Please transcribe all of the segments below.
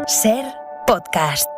Ser podcast.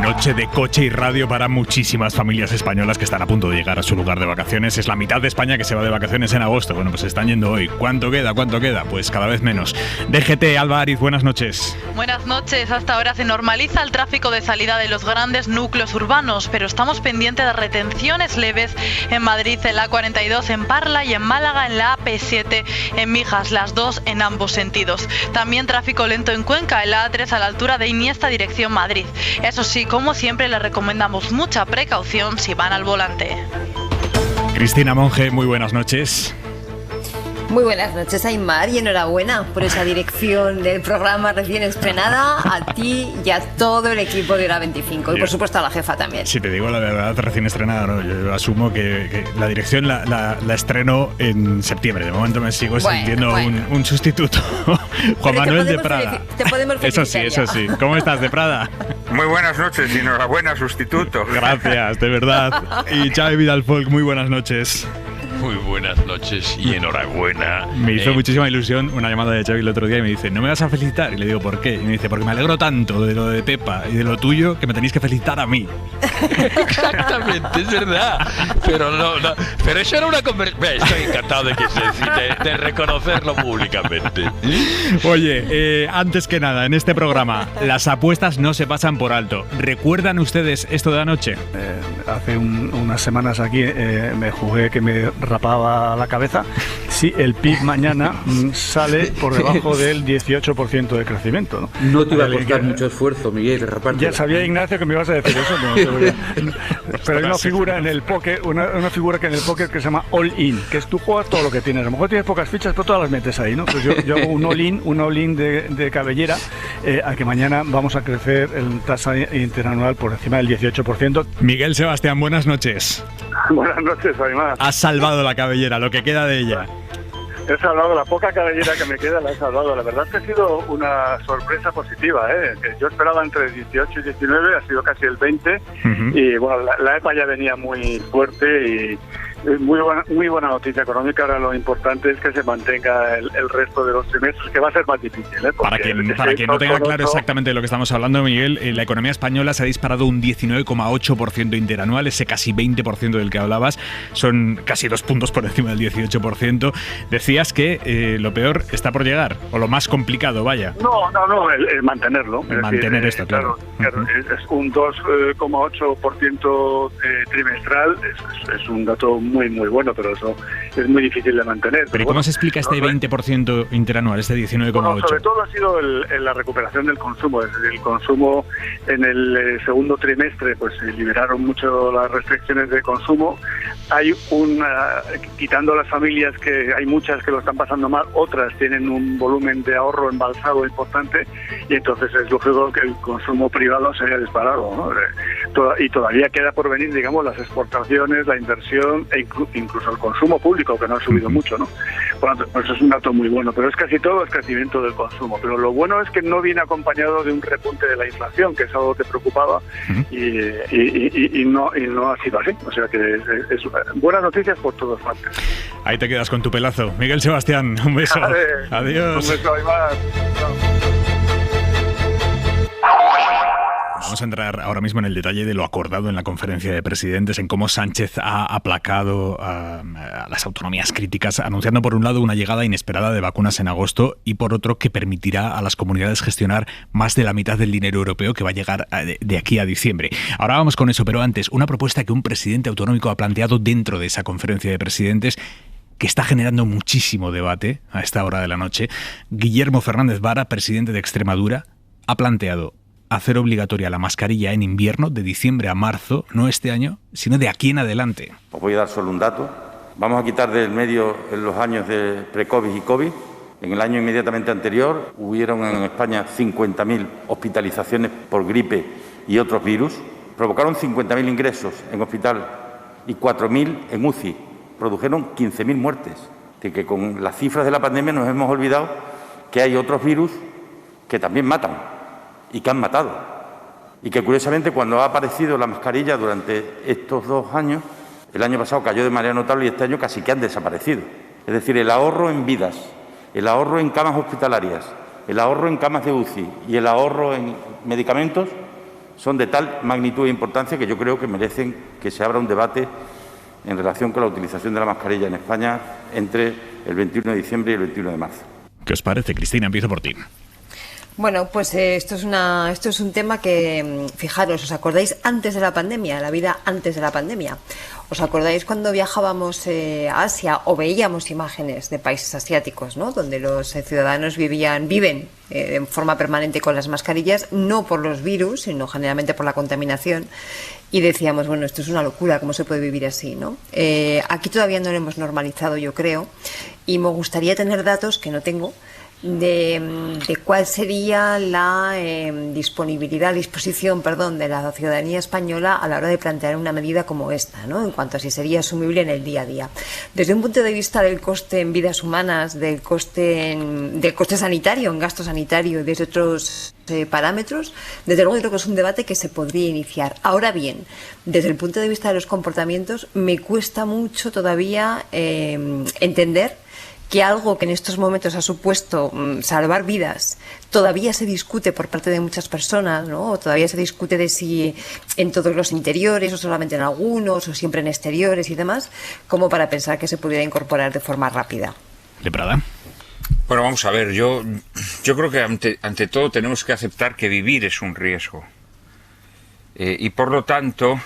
Noche de coche y radio para muchísimas familias españolas que están a punto de llegar a su lugar de vacaciones. Es la mitad de España que se va de vacaciones en agosto. Bueno, pues se están yendo hoy. ¿Cuánto queda? ¿Cuánto queda? Pues cada vez menos. DGT, Alba Ariz, buenas noches. Buenas noches. Hasta ahora se normaliza el tráfico de salida de los grandes núcleos urbanos, pero estamos pendientes de retenciones leves en Madrid, en la A42, en Parla, y en Málaga, en la AP7, en Mijas, las dos en ambos sentidos. También tráfico lento en Cuenca, en la A3 a la altura de Iniesta, dirección Madrid. Eso sí, como siempre, les recomendamos mucha precaución si van al volante. Cristina Monge, muy buenas noches. Muy buenas noches, Aymar, y enhorabuena por esa dirección del programa recién estrenada, a ti y a todo el equipo de Hora 25, y por supuesto a la jefa también. Si te digo la verdad, recién estrenada, no, yo asumo que la dirección la estreno en septiembre. De momento me sigo sintiendo un sustituto. Juan Manuel de Prada. Te podemos felicitar. Eso sí. ¿Cómo estás, de Prada? Muy buenas noches y enhorabuena, sustituto. Gracias, de verdad. Y Xavi Vidal-Folk, muy buenas noches. Muy buenas noches y enhorabuena. Me hizo muchísima ilusión una llamada de Xavi el otro día y me dice, ¿no me vas a felicitar? Y le digo, ¿por qué? Y me dice, porque me alegro tanto de lo de Pepa y de lo tuyo que me tenéis que felicitar a mí. Exactamente, es verdad. Pero pero eso era una conversación. Estoy encantado de reconocerlo públicamente. Oye, antes que nada, en este programa, las apuestas no se pasan por alto. ¿Recuerdan ustedes esto de anoche? Hace unas semanas aquí me jugué que me rapaba la cabeza. Si el PIB mañana sale por debajo del 18% de crecimiento, ¿no? No te iba a costar mucho esfuerzo, Miguel, raparte. Ya sabía, Ignacio, que me ibas a decir eso, pero hay una figura en el póker, una figura que en el póker que se llama all in, que es tú juegas todo lo que tienes. A lo mejor tienes pocas fichas, pero todas las metes ahí, ¿no? Pues yo hago un all in de cabellera, a que mañana vamos a crecer en tasa interanual por encima del 18%. Miguel Sebastián, buenas noches. Buenas noches, Aymar. Has salvado la cabellera, lo que queda de ella. He salvado la poca cabellera que me queda, la he salvado. La verdad es que ha sido una sorpresa positiva, ¿eh? Que yo esperaba entre 18 y 19, ha sido casi el 20. Y bueno, la EPA ya venía muy fuerte y muy buena noticia económica. Ahora lo importante es que se mantenga el resto de los trimestres, que va a ser más difícil, ¿eh? Para quien no tenga claro exactamente de lo que estamos hablando, Miguel, la economía española se ha disparado un 19,8% interanual, ese casi 20% del que hablabas, son casi 2 puntos por encima del 18%. Decías que lo peor está por llegar, o lo más complicado, vaya. No, el mantenerlo. Mantener esto, claro. Es un 2,8% trimestral, es un dato muy bueno, pero eso es muy difícil de mantener. Pero ¿cómo se explica este 20% interanual, este 19,8%? Bueno, sobre todo ha sido la recuperación del consumo. Es decir, el consumo en el segundo trimestre, pues se liberaron mucho las restricciones de consumo. Hay quitando las familias, que hay muchas que lo están pasando mal, otras tienen un volumen de ahorro embalsado importante, y entonces es lógico que el consumo privado se haya disparado, ¿no? Y todavía queda por venir, digamos, las exportaciones, la inversión e incluso el consumo público, que no ha subido mucho, ¿no? Bueno, pues es un dato muy bueno, pero es casi todo el crecimiento del consumo. Pero lo bueno es que no viene acompañado de un repunte de la inflación, que es algo que preocupaba, y no ha sido así. O sea que es buenas noticias por todas partes. Ahí te quedas con tu pelazo. Miguel Sebastián, un beso. Adiós. Un beso, Aymar. Vamos a entrar ahora mismo en el detalle de lo acordado en la conferencia de presidentes, en cómo Sánchez ha aplacado a las autonomías críticas, anunciando por un lado una llegada inesperada de vacunas en agosto y por otro que permitirá a las comunidades gestionar más de la mitad del dinero europeo que va a llegar de aquí a diciembre. Ahora vamos con eso, pero antes, una propuesta que un presidente autonómico ha planteado dentro de esa conferencia de presidentes, que está generando muchísimo debate a esta hora de la noche. Guillermo Fernández Vara, presidente de Extremadura, ha planteado hacer obligatoria la mascarilla en invierno de diciembre a marzo, no este año, sino de aquí en adelante. Os voy a dar solo un dato. Vamos a quitar del medio en los años de pre-COVID y COVID. En el año inmediatamente anterior hubieron en España 50.000 hospitalizaciones por gripe y otros virus. Provocaron 50.000 ingresos en hospital y 4.000 en UCI. Produjeron 15.000 muertes. De que con las cifras de la pandemia nos hemos olvidado que hay otros virus que también matan y que han matado. Y que curiosamente cuando ha aparecido la mascarilla durante estos 2 años, el año pasado cayó de manera notable y este año casi que han desaparecido. Es decir, el ahorro en vidas, el ahorro en camas hospitalarias, el ahorro en camas de UCI y el ahorro en medicamentos son de tal magnitud e importancia que yo creo que merecen que se abra un debate en relación con la utilización de la mascarilla en España entre el 21 de diciembre y el 21 de marzo. ¿Qué os parece, Cristina? Empiezo por ti. Bueno, pues esto es un tema que, fijaros, ¿os acordáis antes de la pandemia? La vida antes de la pandemia. ¿Os acordáis cuando viajábamos a Asia o veíamos imágenes de países asiáticos, ¿no? Donde los ciudadanos viven en forma permanente con las mascarillas, no por los virus, sino generalmente por la contaminación? Y decíamos, bueno, esto es una locura, ¿cómo se puede vivir así, ¿no? Aquí todavía no lo hemos normalizado, yo creo, y me gustaría tener datos que no tengo, de cuál sería la disposición de la ciudadanía española a la hora de plantear una medida como esta, ¿no? En cuanto a si sería asumible en el día a día. Desde un punto de vista del coste en vidas humanas, del coste sanitario, en gasto sanitario y desde otros parámetros, desde luego yo creo que es un debate que se podría iniciar. Ahora bien, desde el punto de vista de los comportamientos, me cuesta mucho todavía entender que algo que en estos momentos ha supuesto salvar vidas todavía se discute por parte de muchas personas, ¿no? O todavía se discute de si en todos los interiores o solamente en algunos o siempre en exteriores y demás, como para pensar que se pudiera incorporar de forma rápida. ¿De Prada? Bueno, vamos a ver, yo creo que ante todo tenemos que aceptar que vivir es un riesgo. Y por lo tanto,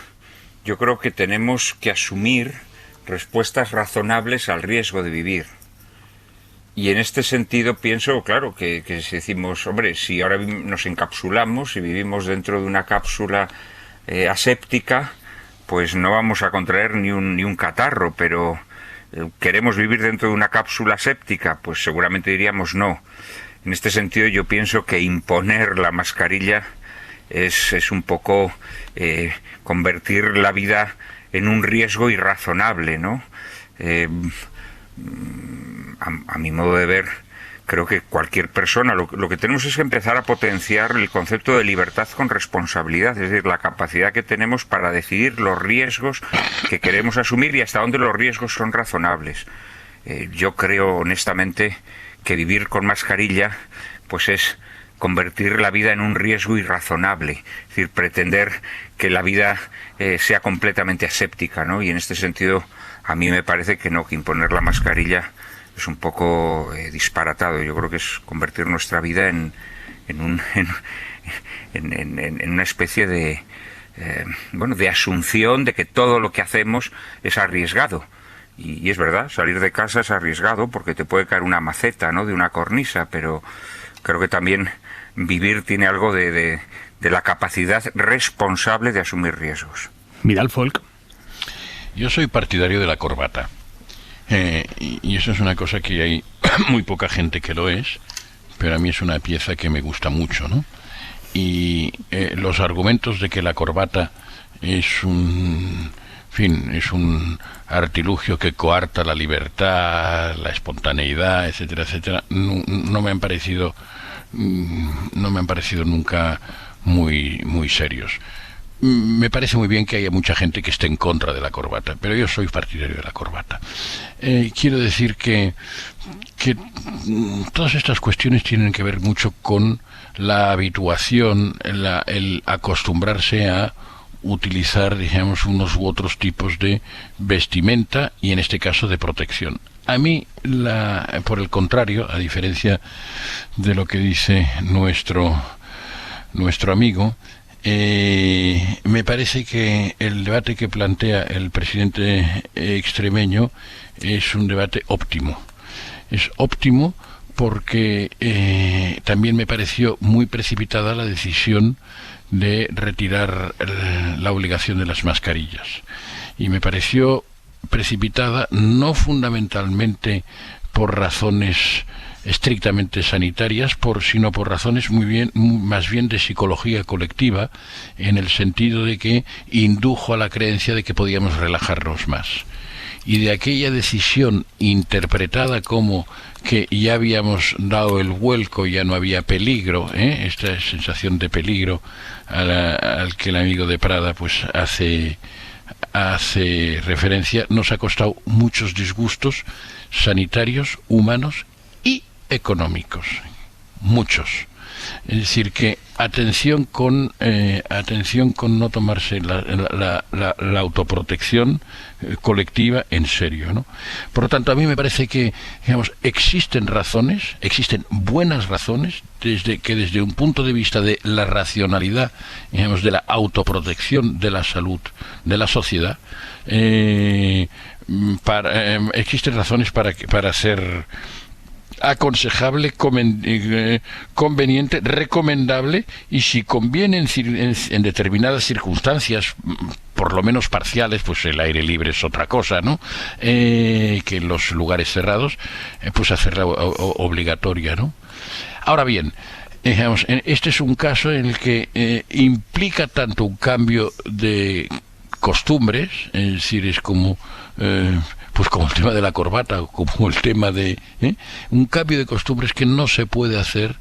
yo creo que tenemos que asumir respuestas razonables al riesgo de vivir. Y en este sentido pienso, claro, que si decimos, hombre, si ahora nos encapsulamos y vivimos dentro de una cápsula aséptica, pues no vamos a contraer ni un catarro, pero ¿queremos vivir dentro de una cápsula aséptica? Pues seguramente diríamos no. En este sentido yo pienso que imponer la mascarilla es un poco convertir la vida en un riesgo irrazonable, ¿no? A mi modo de ver, creo que cualquier persona, lo que tenemos es que empezar a potenciar el concepto de libertad con responsabilidad, es decir, la capacidad que tenemos para decidir los riesgos que queremos asumir y hasta dónde los riesgos son razonables. Yo creo honestamente que vivir con mascarilla pues es convertir la vida en un riesgo irrazonable, es decir, pretender que la vida sea completamente aséptica, ¿no? Y en este sentido a mí me parece que no, que imponer la mascarilla es un poco disparatado. Yo creo que es convertir nuestra vida en una especie de de asunción de que todo lo que hacemos es arriesgado. Y es verdad, salir de casa es arriesgado porque te puede caer una maceta, ¿no?, de una cornisa, pero creo que también vivir tiene algo de la capacidad responsable de asumir riesgos. Vidal Folk. Yo soy partidario de la corbata. Y eso es una cosa que hay muy poca gente que lo es, pero a mí es una pieza que me gusta mucho, ¿no? Y los argumentos de que la corbata es un artilugio que coarta la libertad, la espontaneidad, etcétera, etcétera, no me han parecido nunca muy serios. Me parece muy bien que haya mucha gente que esté en contra de la corbata, pero yo soy partidario de la corbata. Quiero decir que todas estas cuestiones tienen que ver mucho con la habituación, el acostumbrarse a utilizar, digamos, unos u otros tipos de vestimenta y en este caso de protección. A mí, por el contrario, a diferencia de lo que dice nuestro amigo, me parece que el debate que plantea el presidente extremeño es un debate óptimo. Es óptimo porque también me pareció muy precipitada la decisión de retirar la obligación de las mascarillas. Y me pareció precipitada no fundamentalmente por razones estrictamente sanitarias, sino por razones más bien de psicología colectiva, en el sentido de que indujo a la creencia de que podíamos relajarnos más. y de aquella decisión interpretada como que ya habíamos dado el vuelco, ya no había peligro, esta sensación de peligro al que el amigo de Prada pues hace referencia, nos ha costado muchos disgustos sanitarios, humanos y económicos, muchos. Es decir, que atención con no tomarse la autoprotección colectiva en serio, ¿no? Por lo tanto, a mí me parece que, digamos, existen buenas razones, desde un punto de vista de la racionalidad, digamos, de la autoprotección de la salud de la sociedad, existen razones para ser aconsejable, conveniente, recomendable, y si conviene en determinadas circunstancias, por lo menos parciales, pues el aire libre es otra cosa, ¿no? Que en los lugares cerrados, pues hacerla obligatoria, ¿no? Ahora bien, digamos, este es un caso en el que implica tanto un cambio de costumbres, es decir, es como pues como el tema de la corbata, o como el tema de un cambio de costumbres que no se puede hacer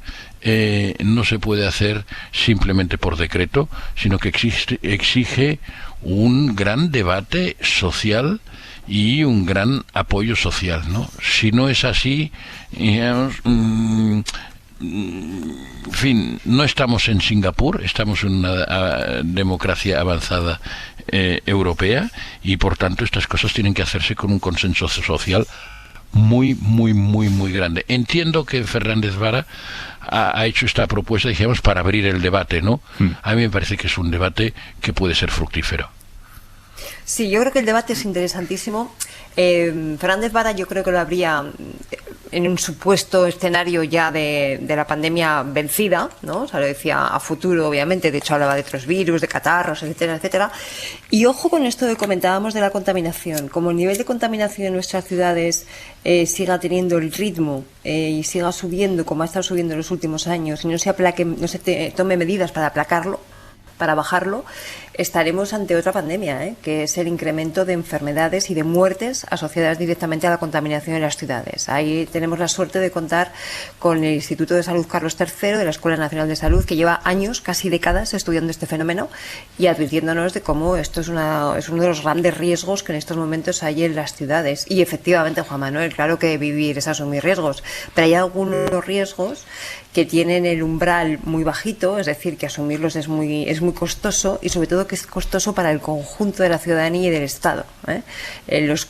simplemente por decreto, sino que exige un gran debate social y un gran apoyo social, ¿no? Si no es así, digamos, en fin, no estamos en Singapur, estamos en una democracia avanzada europea, y por tanto estas cosas tienen que hacerse con un consenso social muy grande. Entiendo que Fernández Vara ha hecho esta propuesta, dijimos, para abrir el debate, ¿no? A mí me parece que es un debate que puede ser fructífero. Sí, yo creo que el debate es interesantísimo. Fernández Vara yo creo que lo habría en un supuesto escenario ya de la pandemia vencida, ¿no? O sea, lo decía a futuro, obviamente, de hecho hablaba de otros virus, de catarros, etcétera, etcétera. Y ojo con esto que comentábamos de la contaminación. Como el nivel de contaminación en nuestras ciudades siga teniendo el ritmo y siga subiendo como ha estado subiendo en los últimos años, y no se tome medidas para aplacarlo, para bajarlo, estaremos ante otra pandemia, que es el incremento de enfermedades y de muertes asociadas directamente a la contaminación en las ciudades. Ahí tenemos la suerte de contar con el Instituto de Salud Carlos III de la Escuela Nacional de Salud, que lleva años, casi décadas, estudiando este fenómeno y advirtiéndonos de cómo esto es uno de los grandes riesgos que en estos momentos hay en las ciudades. Y efectivamente, Juan Manuel, claro que vivir es asumir riesgos, pero hay algunos riesgos que tienen el umbral muy bajito, es decir, que asumirlos es muy costoso, y sobre todo que es costoso para el conjunto de la ciudadanía y del Estado.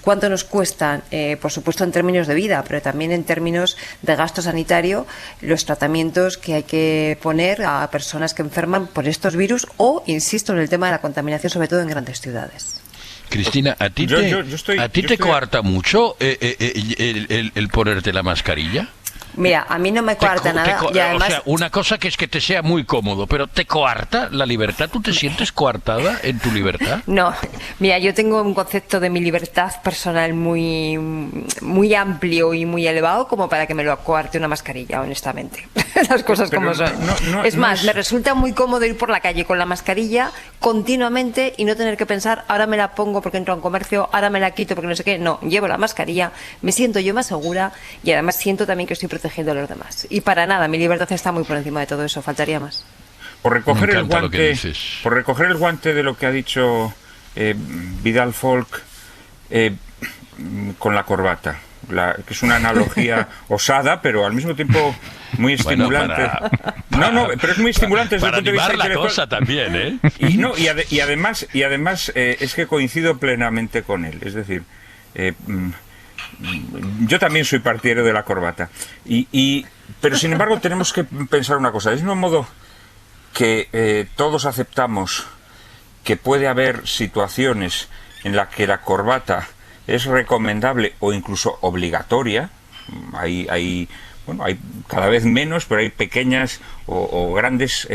¿Cuánto nos cuestan? Por supuesto en términos de vida, pero también en términos de gasto sanitario, los tratamientos que hay que poner a personas que enferman por estos virus, o, insisto, en el tema de la contaminación, sobre todo en grandes ciudades. Cristina, ¿a ti te coarta mucho el ponerte la mascarilla? Mira, a mí no me coarta nada. Y además, o sea, una cosa que es que te sea muy cómodo, pero ¿te coarta la libertad? ¿Tú te sientes coartada en tu libertad? No, mira, yo tengo un concepto de mi libertad personal muy amplio y muy elevado como para que me lo coarte una mascarilla, honestamente. Las cosas como son. Me resulta muy cómodo ir por la calle con la mascarilla continuamente y no tener que pensar, ahora me la pongo porque entro a un comercio, ahora me la quito porque no sé qué. No, llevo la mascarilla, me siento yo más segura, y además siento también que estoy protegida a los demás. Y para nada, mi libertad está muy por encima de todo eso, faltaría más. Por recoger el guante de lo que ha dicho Vidal Folk con la corbata, que es una analogía osada, pero al mismo tiempo muy estimulante. Pero es muy estimulante desde el punto de vista intelectual. La cosa también, ¿eh? Y además es que coincido plenamente con él. Es decir, yo también soy partidario de la corbata, pero sin embargo tenemos que pensar una cosa. Del mismo modo que todos aceptamos que puede haber situaciones en las que la corbata es recomendable o incluso obligatoria, hay cada vez menos, pero hay pequeñas o grandes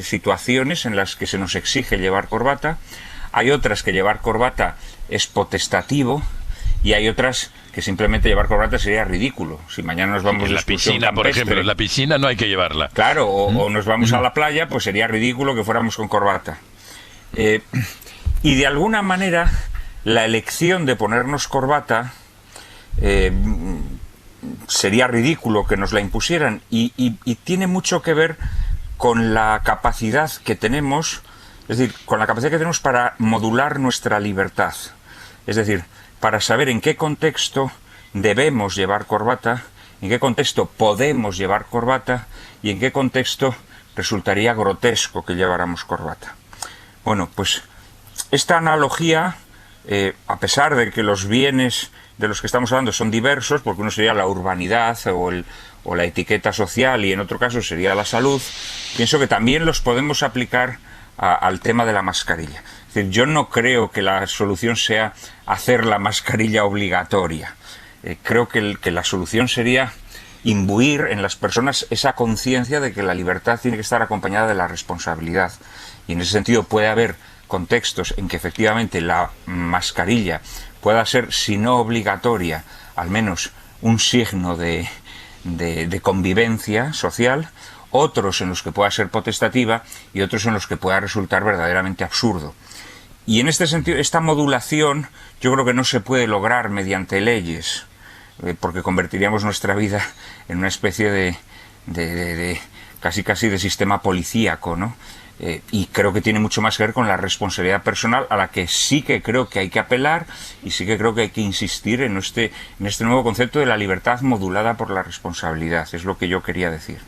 situaciones en las que se nos exige llevar corbata. Hay otras que llevar corbata es potestativo, y hay otras que simplemente llevar corbata sería ridículo. Si mañana nos vamos en la piscina, por ejemplo, en la piscina no hay que llevarla. Claro, o nos vamos a la playa, pues sería ridículo que fuéramos con corbata. Y de alguna manera la elección de ponernos corbata sería ridículo que nos la impusieran y tiene mucho que ver con la capacidad que tenemos, es decir, con la capacidad que tenemos para modular nuestra libertad. Es decir, para saber en qué contexto debemos llevar corbata, en qué contexto podemos llevar corbata y en qué contexto resultaría grotesco que lleváramos corbata. Bueno, pues esta analogía, a pesar de que los bienes de los que estamos hablando son diversos, porque uno sería la urbanidad o la etiqueta social y en otro caso sería la salud, pienso que también los podemos aplicar al tema de la mascarilla. Es decir, yo no creo que la solución sea hacer la mascarilla obligatoria. Creo que la solución sería imbuir en las personas esa conciencia de que la libertad tiene que estar acompañada de la responsabilidad. Y en ese sentido puede haber contextos en que efectivamente la mascarilla pueda ser, si no obligatoria, al menos un signo de convivencia social, otros en los que pueda ser potestativa y otros en los que pueda resultar verdaderamente absurdo. Y en este sentido, esta modulación yo creo que no se puede lograr mediante leyes, porque convertiríamos nuestra vida en una especie de casi de sistema policíaco, ¿no? Y creo que tiene mucho más que ver con la responsabilidad personal, a la que sí que creo que hay que apelar y sí que creo que hay que insistir en este nuevo concepto de la libertad modulada por la responsabilidad. Es lo que yo quería decir.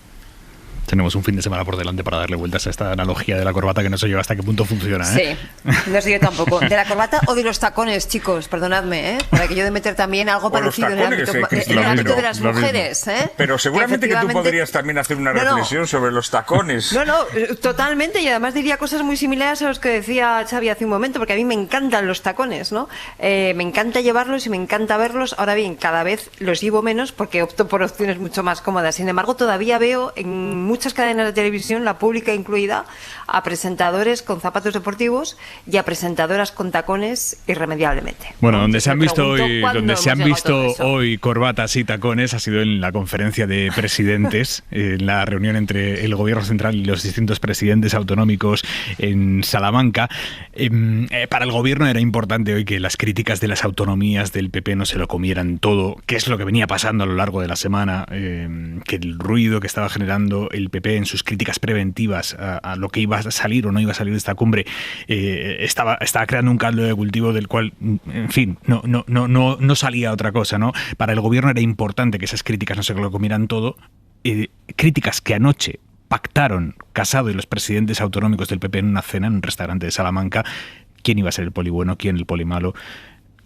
Tenemos un fin de semana por delante para darle vueltas a esta analogía de la corbata, que no sé yo hasta qué punto funciona, ¿eh? Sí, no sé yo tampoco. ¿De la corbata o de los tacones, chicos? Perdonadme, ¿eh? Para que yo de meter también algo parecido en el ámbito de las mujeres, ¿eh? Pero seguramente que tú podrías también hacer una reflexión sobre los tacones. No, totalmente, y además diría cosas muy similares a los que decía Xavi hace un momento, porque a mí me encantan los tacones, ¿no? Me encanta llevarlos y me encanta verlos. Ahora bien, cada vez los llevo menos porque opto por opciones mucho más cómodas. Sin embargo, todavía veo en muchas cadenas de televisión, la pública incluida, a presentadores con zapatos deportivos y a presentadoras con tacones irremediablemente. Bueno, donde se han visto hoy corbatas y tacones ha sido en la conferencia de presidentes, en la reunión entre el gobierno central y los distintos presidentes autonómicos en Salamanca. Para el gobierno era importante hoy que las críticas de las autonomías del PP no se lo comieran todo, que es lo que venía pasando a lo largo de la semana, que el ruido que estaba generando el PP en sus críticas preventivas a lo que iba a salir o no iba a salir de esta cumbre, estaba creando un caldo de cultivo del cual, en fin, no salía otra cosa, ¿no? Para el gobierno era importante que esas críticas no se lo comieran todo, críticas que anoche pactaron Casado y los presidentes autonómicos del PP en una cena en un restaurante de Salamanca. ¿Quién iba a ser el poli bueno? ¿Quién el poli malo?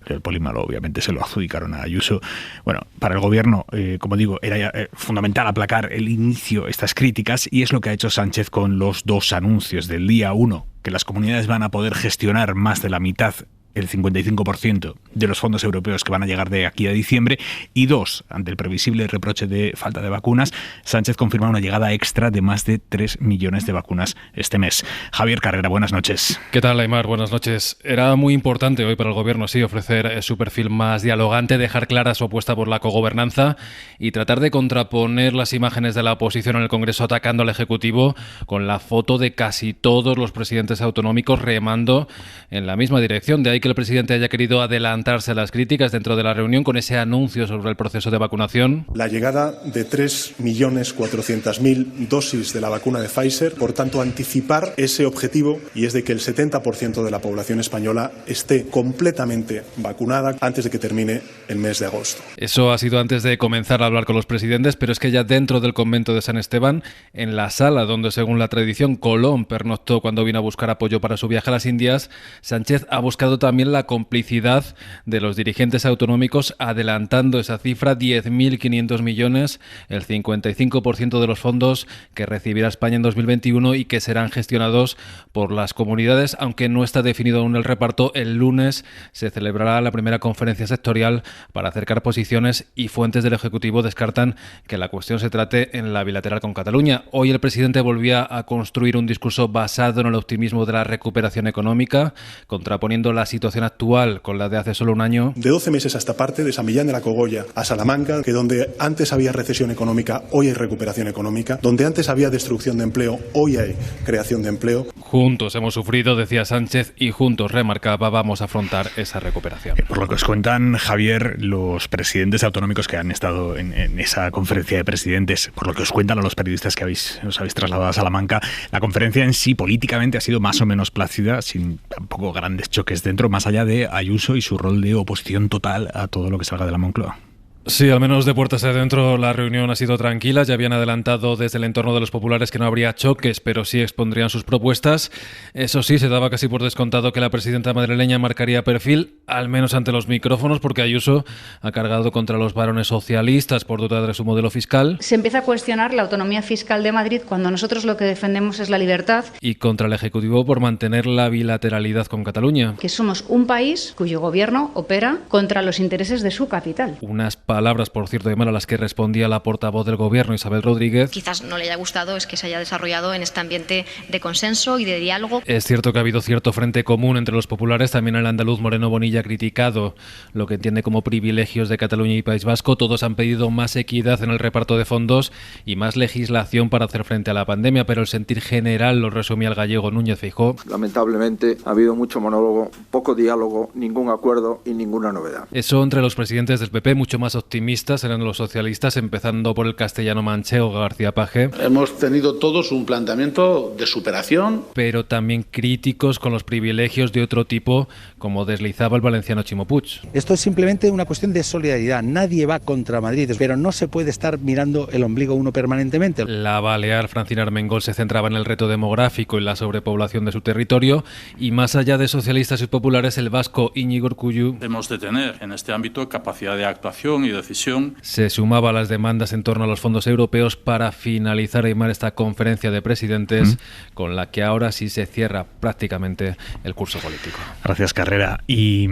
El poli malo obviamente se lo adjudicaron a Ayuso. Bueno, para el gobierno, como digo, era fundamental aplacar el inicio, estas críticas, y es lo que ha hecho Sánchez con los dos anuncios del día. Uno, que las comunidades van a poder gestionar más de la mitad, el 55% de los fondos europeos que van a llegar de aquí a diciembre. Y dos, ante el previsible reproche de falta de vacunas, Sánchez confirma una llegada extra de más de 3 millones de vacunas este mes. Javier Carrera, buenas noches. ¿Qué tal, Aimar? Buenas noches. Era muy importante hoy para el gobierno, sí, ofrecer su perfil más dialogante, dejar clara su apuesta por la cogobernanza y tratar de contraponer las imágenes de la oposición en el Congreso atacando al Ejecutivo con la foto de casi todos los presidentes autonómicos remando en la misma dirección. De ahí que el presidente haya querido adelantarse a las críticas dentro de la reunión con ese anuncio sobre el proceso de vacunación. La llegada de 3.400.000 dosis de la vacuna de Pfizer, por tanto anticipar ese objetivo, y es de que el 70% de la población española esté completamente vacunada antes de que termine el mes de agosto. Eso ha sido antes de comenzar a hablar con los presidentes, pero es que ya dentro del convento de San Esteban, en la sala donde según la tradición Colón pernoctó cuando vino a buscar apoyo para su viaje a las Indias, Sánchez ha buscado también la complicidad de los dirigentes autonómicos, adelantando esa cifra, 10.500 millones, el 55% de los fondos que recibirá España en 2021 y que serán gestionados por las comunidades, aunque no está definido aún el reparto. El lunes se celebrará la primera conferencia sectorial para acercar posiciones y fuentes del Ejecutivo descartan que la cuestión se trate en la bilateral con Cataluña. Hoy el presidente volvía a construir un discurso basado en el optimismo de la recuperación económica, contraponiendo la situación situación actual con la de hace solo un año. De 12 meses a esta parte, de San Millán de la Cogolla a Salamanca, que donde antes había recesión económica, hoy hay recuperación económica, donde antes había destrucción de empleo, hoy hay creación de empleo. Juntos hemos sufrido, decía Sánchez, y juntos, remarcaba, vamos a afrontar esa recuperación. Por lo que os cuentan, Javier, los presidentes autonómicos que han estado en esa conferencia de presidentes, por lo que os cuentan a los periodistas que os habéis trasladado a Salamanca, la conferencia en sí políticamente ha sido más o menos plácida, sin tampoco grandes choques dentro, más allá de Ayuso y su rol de oposición total a todo lo que salga de la Moncloa. Sí, al menos de puertas adentro la reunión ha sido tranquila. Ya habían adelantado desde el entorno de los populares que no habría choques, pero sí expondrían sus propuestas. Eso sí, se daba casi por descontado que la presidenta madrileña marcaría perfil, al menos ante los micrófonos, porque Ayuso ha cargado contra los varones socialistas por dudar de su modelo fiscal. Se empieza a cuestionar la autonomía fiscal de Madrid cuando nosotros lo que defendemos es la libertad. Y contra el Ejecutivo por mantener la bilateralidad con Cataluña. Que somos un país cuyo gobierno opera contra los intereses de su capital. Unas palabras, por cierto, de mal a las que respondía la portavoz del Gobierno, Isabel Rodríguez. Quizás no le haya gustado es que se haya desarrollado en este ambiente de consenso y de diálogo. Es cierto que ha habido cierto frente común entre los populares. También el andaluz Moreno Bonilla ha criticado lo que entiende como privilegios de Cataluña y País Vasco. Todos han pedido más equidad en el reparto de fondos y más legislación para hacer frente a la pandemia, pero el sentir general lo resumía el gallego Núñez Feijóo. Lamentablemente ha habido mucho monólogo, poco diálogo, ningún acuerdo y ninguna novedad. Eso entre los presidentes del PP, mucho más optimistas eran los socialistas, empezando por el castellano manchego García Page. Hemos tenido todos un planteamiento de superación. Pero también críticos con los privilegios de otro tipo, como deslizaba el valenciano Chimo Puig. Esto es simplemente una cuestión de solidaridad. Nadie va contra Madrid, pero no se puede estar mirando el ombligo uno permanentemente. La balear Francina Armengol se centraba en el reto demográfico y la sobrepoblación de su territorio, y más allá de socialistas y populares, el vasco Íñigo Urkullu. Hemos de tener en este ámbito capacidad de actuación y decisión. Se sumaba a las demandas en torno a los fondos europeos para finalizar y armar esta conferencia de presidentes, con la que ahora sí se cierra prácticamente el curso político. Gracias, Carrera. Y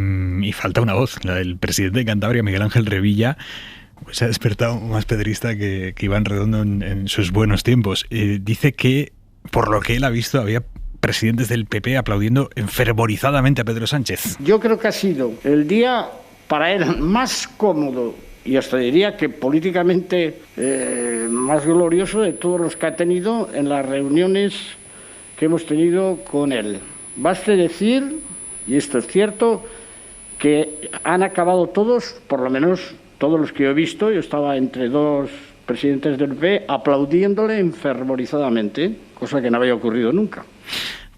falta una voz, la del presidente de Cantabria, Miguel Ángel Revilla. Pues se ha despertado más pedrista que Iván Redondo en sus buenos tiempos. Dice que, por lo que él ha visto, había presidentes del PP aplaudiendo enfervorizadamente a Pedro Sánchez. Yo creo que ha sido el día para él más cómodo y hasta diría que políticamente más glorioso de todos los que ha tenido en las reuniones que hemos tenido con él. Baste decir, y esto es cierto, que han acabado todos, por lo menos todos los que yo he visto, yo estaba entre dos presidentes del PP, aplaudiéndole enfervorizadamente, cosa que no había ocurrido nunca.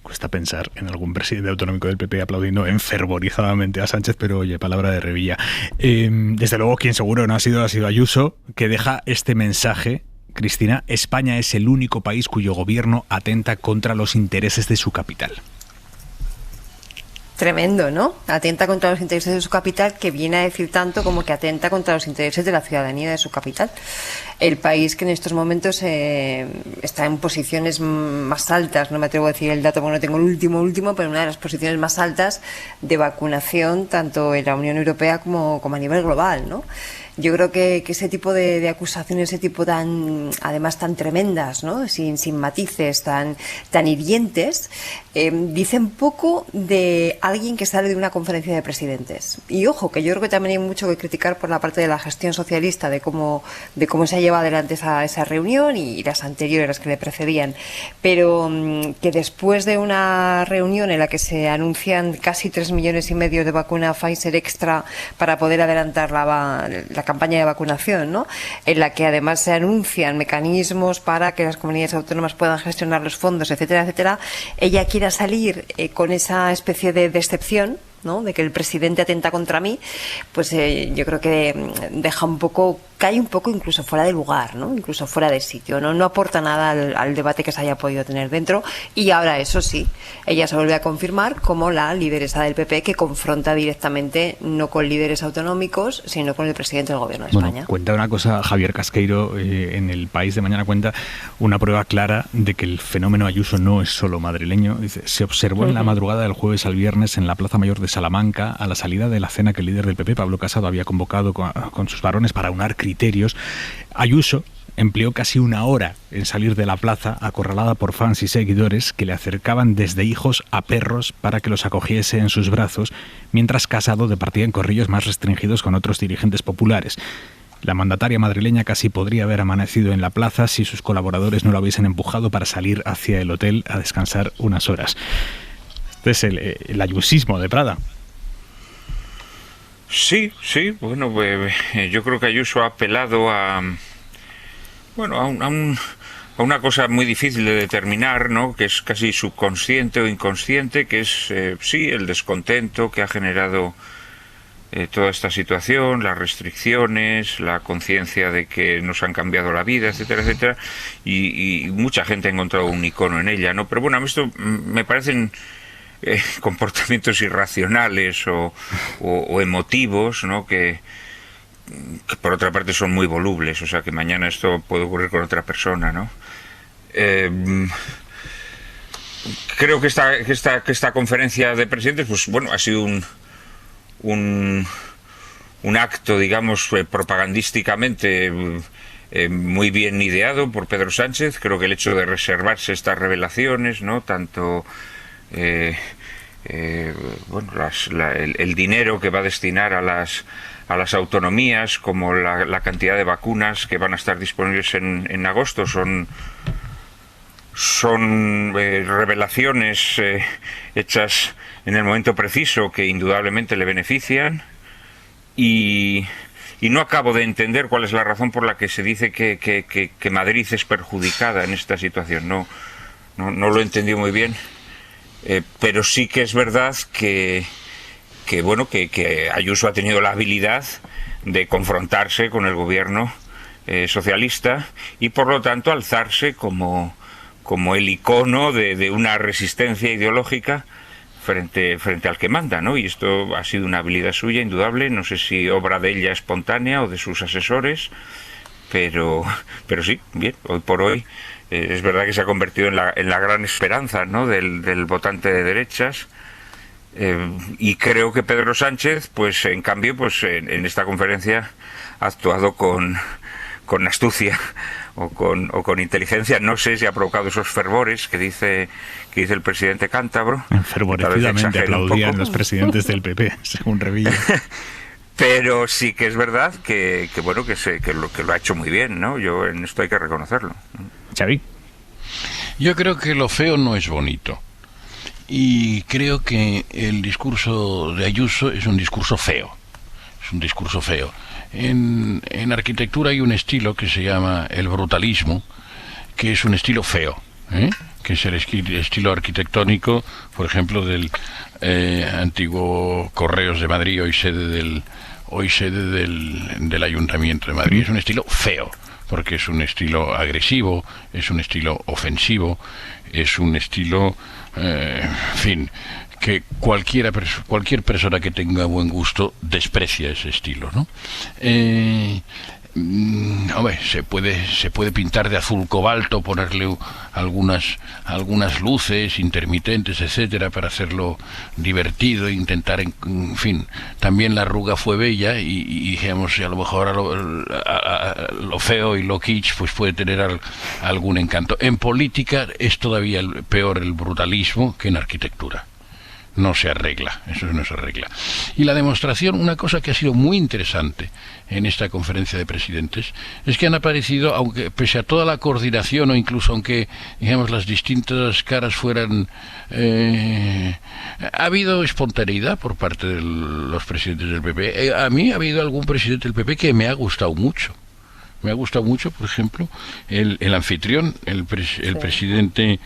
Cuesta pensar en algún presidente autonómico del PP aplaudiendo enfervorizadamente a Sánchez, pero oye, palabra de Revilla. Desde luego, quien seguro no ha sido Ayuso, que deja este mensaje. Cristina, España es el único país cuyo gobierno atenta contra los intereses de su capital. Tremendo, ¿no? Atenta contra los intereses de su capital, que viene a decir tanto como que atenta contra los intereses de la ciudadanía de su capital. El país que en estos momentos está en posiciones más altas, no me atrevo a decir el dato porque no tengo el último, pero una de las posiciones más altas de vacunación, tanto en la Unión Europea como a nivel global, ¿no? Yo creo que ese tipo de acusaciones, ese tipo además tan tremendas, ¿no? Sin matices, tan hirientes, dicen poco de alguien que sale de una conferencia de presidentes. Y ojo, que yo creo que también hay mucho que criticar por la parte de la gestión socialista de cómo se ha llevado adelante esa reunión y las anteriores, las que le precedían. Pero que después de una reunión en la que se anuncian casi 3,5 millones de vacuna Pfizer extra para poder adelantar la campaña de vacunación, ¿no? En la que además se anuncian mecanismos para que las comunidades autónomas puedan gestionar los fondos, etcétera, etcétera, ella quiera salir con esa especie de decepción, ¿no? De que el presidente atenta contra mí, pues yo creo que cae un poco incluso fuera de lugar, ¿no? Incluso fuera de sitio, no aporta nada al debate que se haya podido tener dentro. Y ahora, eso sí, ella se vuelve a confirmar como la lideresa del PP que confronta directamente no con líderes autonómicos, sino con el presidente del gobierno de España. Bueno, cuenta una cosa Javier Casqueiro en El País de mañana, cuenta una prueba clara de que el fenómeno Ayuso no es solo madrileño. Dice, se observó en la madrugada del jueves al viernes en la Plaza Mayor de Salamanca, a la salida de la cena que el líder del PP, Pablo Casado, había convocado con sus varones para aunar criterios. Ayuso empleó casi una hora en salir de la plaza, acorralada por fans y seguidores que le acercaban desde hijos a perros para que los acogiese en sus brazos, mientras Casado departía en corrillos más restringidos con otros dirigentes populares. La mandataria madrileña casi podría haber amanecido en la plaza si sus colaboradores no la hubiesen empujado para salir hacia el hotel a descansar unas horas. Este es el ayusismo de Prada. Sí, bueno, yo creo que Ayuso ha apelado a una cosa muy difícil de determinar, ¿no? Que es casi subconsciente o inconsciente, que es, sí, el descontento que ha generado toda esta situación, las restricciones, la conciencia de que nos han cambiado la vida, etcétera, etcétera, y mucha gente ha encontrado un icono en ella, ¿no? Pero bueno, a mí esto me parecen comportamientos irracionales o emotivos, ¿no? Que por otra parte son muy volubles, o sea que mañana esto puede ocurrir con otra persona, ¿no? Creo que esta conferencia de presidentes, pues bueno, ha sido un acto, digamos, propagandísticamente muy bien ideado por Pedro Sánchez. Creo que el hecho de reservarse estas revelaciones, ¿no? Tanto el dinero que va a destinar a las autonomías como la cantidad de vacunas que van a estar disponibles en agosto son revelaciones hechas en el momento preciso que indudablemente le benefician, y no acabo de entender cuál es la razón por la que se dice que Madrid es perjudicada en esta situación. No lo he entendido muy bien. Pero sí que es verdad que Ayuso ha tenido la habilidad de confrontarse con el gobierno socialista y por lo tanto alzarse como el icono de una resistencia ideológica frente al que manda, ¿no? Y esto ha sido una habilidad suya indudable, no sé si obra de ella espontánea o de sus asesores, pero sí, bien, hoy por hoy es verdad que se ha convertido en la gran esperanza, ¿no? del votante de derechas, y creo que Pedro Sánchez, pues en cambio, pues en esta conferencia ha actuado con astucia o con inteligencia. No sé si ha provocado esos fervores que dice el presidente cántabro. Enfervorecidamente aplaudían los presidentes del PP, según Revilla. Pero sí que es verdad que lo ha hecho muy bien, ¿no? Yo en esto hay que reconocerlo. Xavi. Yo creo que lo feo no es bonito. Y creo que el discurso de Ayuso es un discurso feo. Es un discurso feo. En arquitectura hay un estilo que se llama el brutalismo, que es un estilo feo, que es el estilo arquitectónico, por ejemplo, del antiguo Correos de Madrid, hoy sede del Ayuntamiento de Madrid. Es un estilo feo, porque es un estilo agresivo, es un estilo ofensivo, es un estilo, en fin, que cualquier persona que tenga buen gusto desprecia ese estilo, ¿no? Hombre, se puede pintar de azul cobalto, ponerle algunas luces intermitentes, etcétera, para hacerlo divertido, intentar, en fin. También la arruga fue bella y digamos, a lo mejor lo feo y lo kitsch pues puede tener algún encanto. En política es todavía peor el brutalismo que en arquitectura. No se arregla, eso no se arregla. Y la demostración, una cosa que ha sido muy interesante en esta conferencia de presidentes, es que han aparecido, aunque pese a toda la coordinación o incluso aunque, digamos, las distintas caras fueran... ha habido espontaneidad por parte de los presidentes del PP. A mí ha habido algún presidente del PP que me ha gustado mucho. Me ha gustado mucho, por ejemplo, el anfitrión, el presidente...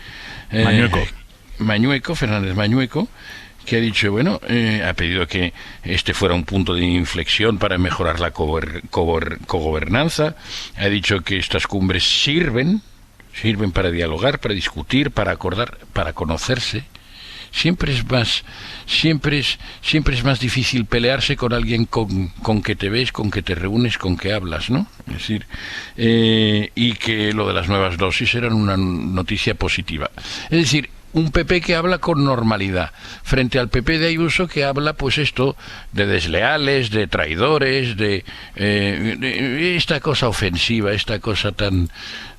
Fernández Mañueco, que ha dicho, ha pedido que este fuera un punto de inflexión para mejorar la cogobernanza, ha dicho que estas cumbres sirven para dialogar, para discutir, para acordar, para conocerse. Siempre es más difícil pelearse con alguien con que te ves, con que te reúnes, con que hablas, ¿no? Es decir, y que lo de las nuevas dosis era una noticia positiva. Es decir, un PP que habla con normalidad, frente al PP de Ayuso que habla, pues esto, de desleales, de traidores, de esta cosa ofensiva, esta cosa tan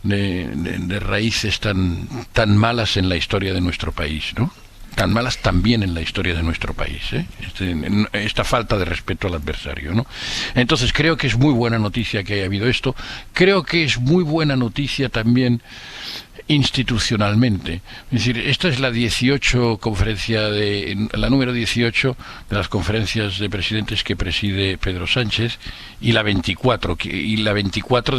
de raíces tan malas en la historia de nuestro país, ¿no? Tan malas también en la historia de nuestro país, ¿eh? Esta falta de respeto al adversario, ¿no? Entonces creo que es muy buena noticia que haya habido esto. Creo que es muy buena noticia también institucionalmente. Es decir, esta es la la número 18 de las conferencias de presidentes que preside Pedro Sánchez, y la 24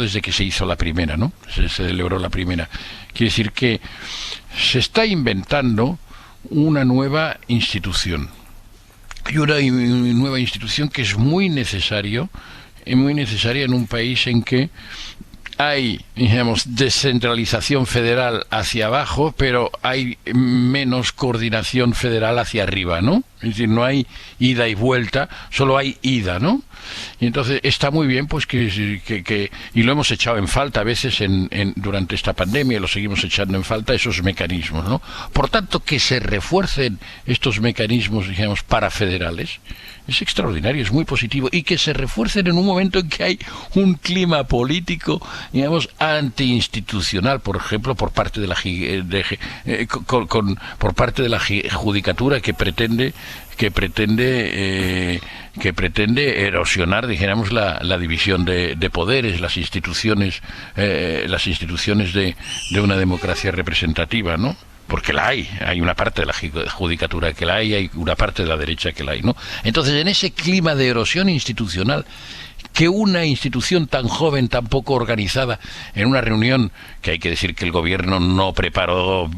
desde que se hizo la primera, ¿no? Se celebró la primera. Quiere decir que se está inventando una nueva institución. Y una nueva institución que es muy necesaria en un país en que hay, digamos, descentralización federal hacia abajo, pero hay menos coordinación federal hacia arriba, ¿no? Es decir, no hay ida y vuelta, solo hay ida, ¿no? Y entonces está muy bien, pues que y lo hemos echado en falta a veces durante esta pandemia, y lo seguimos echando en falta, esos mecanismos, ¿no? Por tanto, que se refuercen estos mecanismos, digamos, parafederales, es extraordinario, es muy positivo, y que se refuercen en un momento en que hay un clima político, digamos, antiinstitucional, por ejemplo, por parte de la judicatura que pretende erosionar, dijéramos, la división de poderes, las instituciones de una democracia representativa, ¿no? Porque hay una parte de la judicatura que hay una parte de la derecha que la hay, ¿no? Entonces, en ese clima de erosión institucional, que una institución tan joven, tan poco organizada, en una reunión que hay que decir que el gobierno no preparó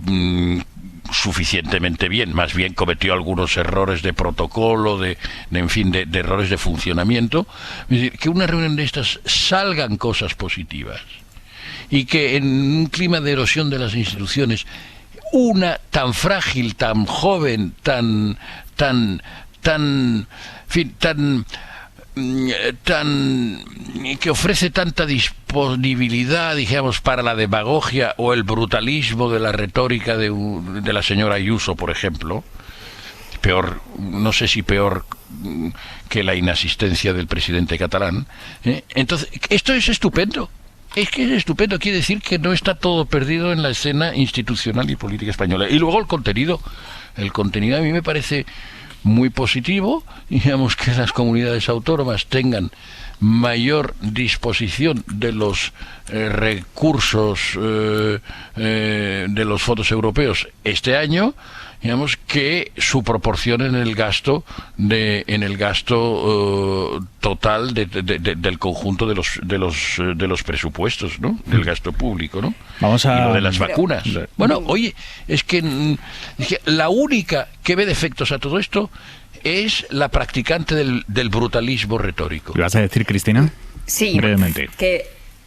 suficientemente bien, más bien cometió algunos errores de protocolo, de errores de funcionamiento, es decir, que una reunión de estas salgan cosas positivas, y que en un clima de erosión de las instituciones, una tan frágil, tan joven, que ofrece tanta disponibilidad, digamos, para la demagogia o el brutalismo de la retórica de la señora Ayuso, por ejemplo, peor, no sé si peor que la inasistencia del presidente catalán, entonces esto es estupendo. Es que es estupendo, quiere decir que no está todo perdido en la escena institucional y política española. Y luego el contenido a mí me parece muy positivo, digamos, que las comunidades autónomas tengan mayor disposición de los recursos de los fondos europeos este año, digamos, que su proporción en el gasto total del conjunto de los presupuestos, ¿no? Del gasto público, ¿no? Vamos a... Y lo de las vacunas. Bueno, oye, es que la única que ve defectos a todo esto es la practicante del brutalismo retórico. ¿Le vas a decir, Cristina? Sí, brevemente.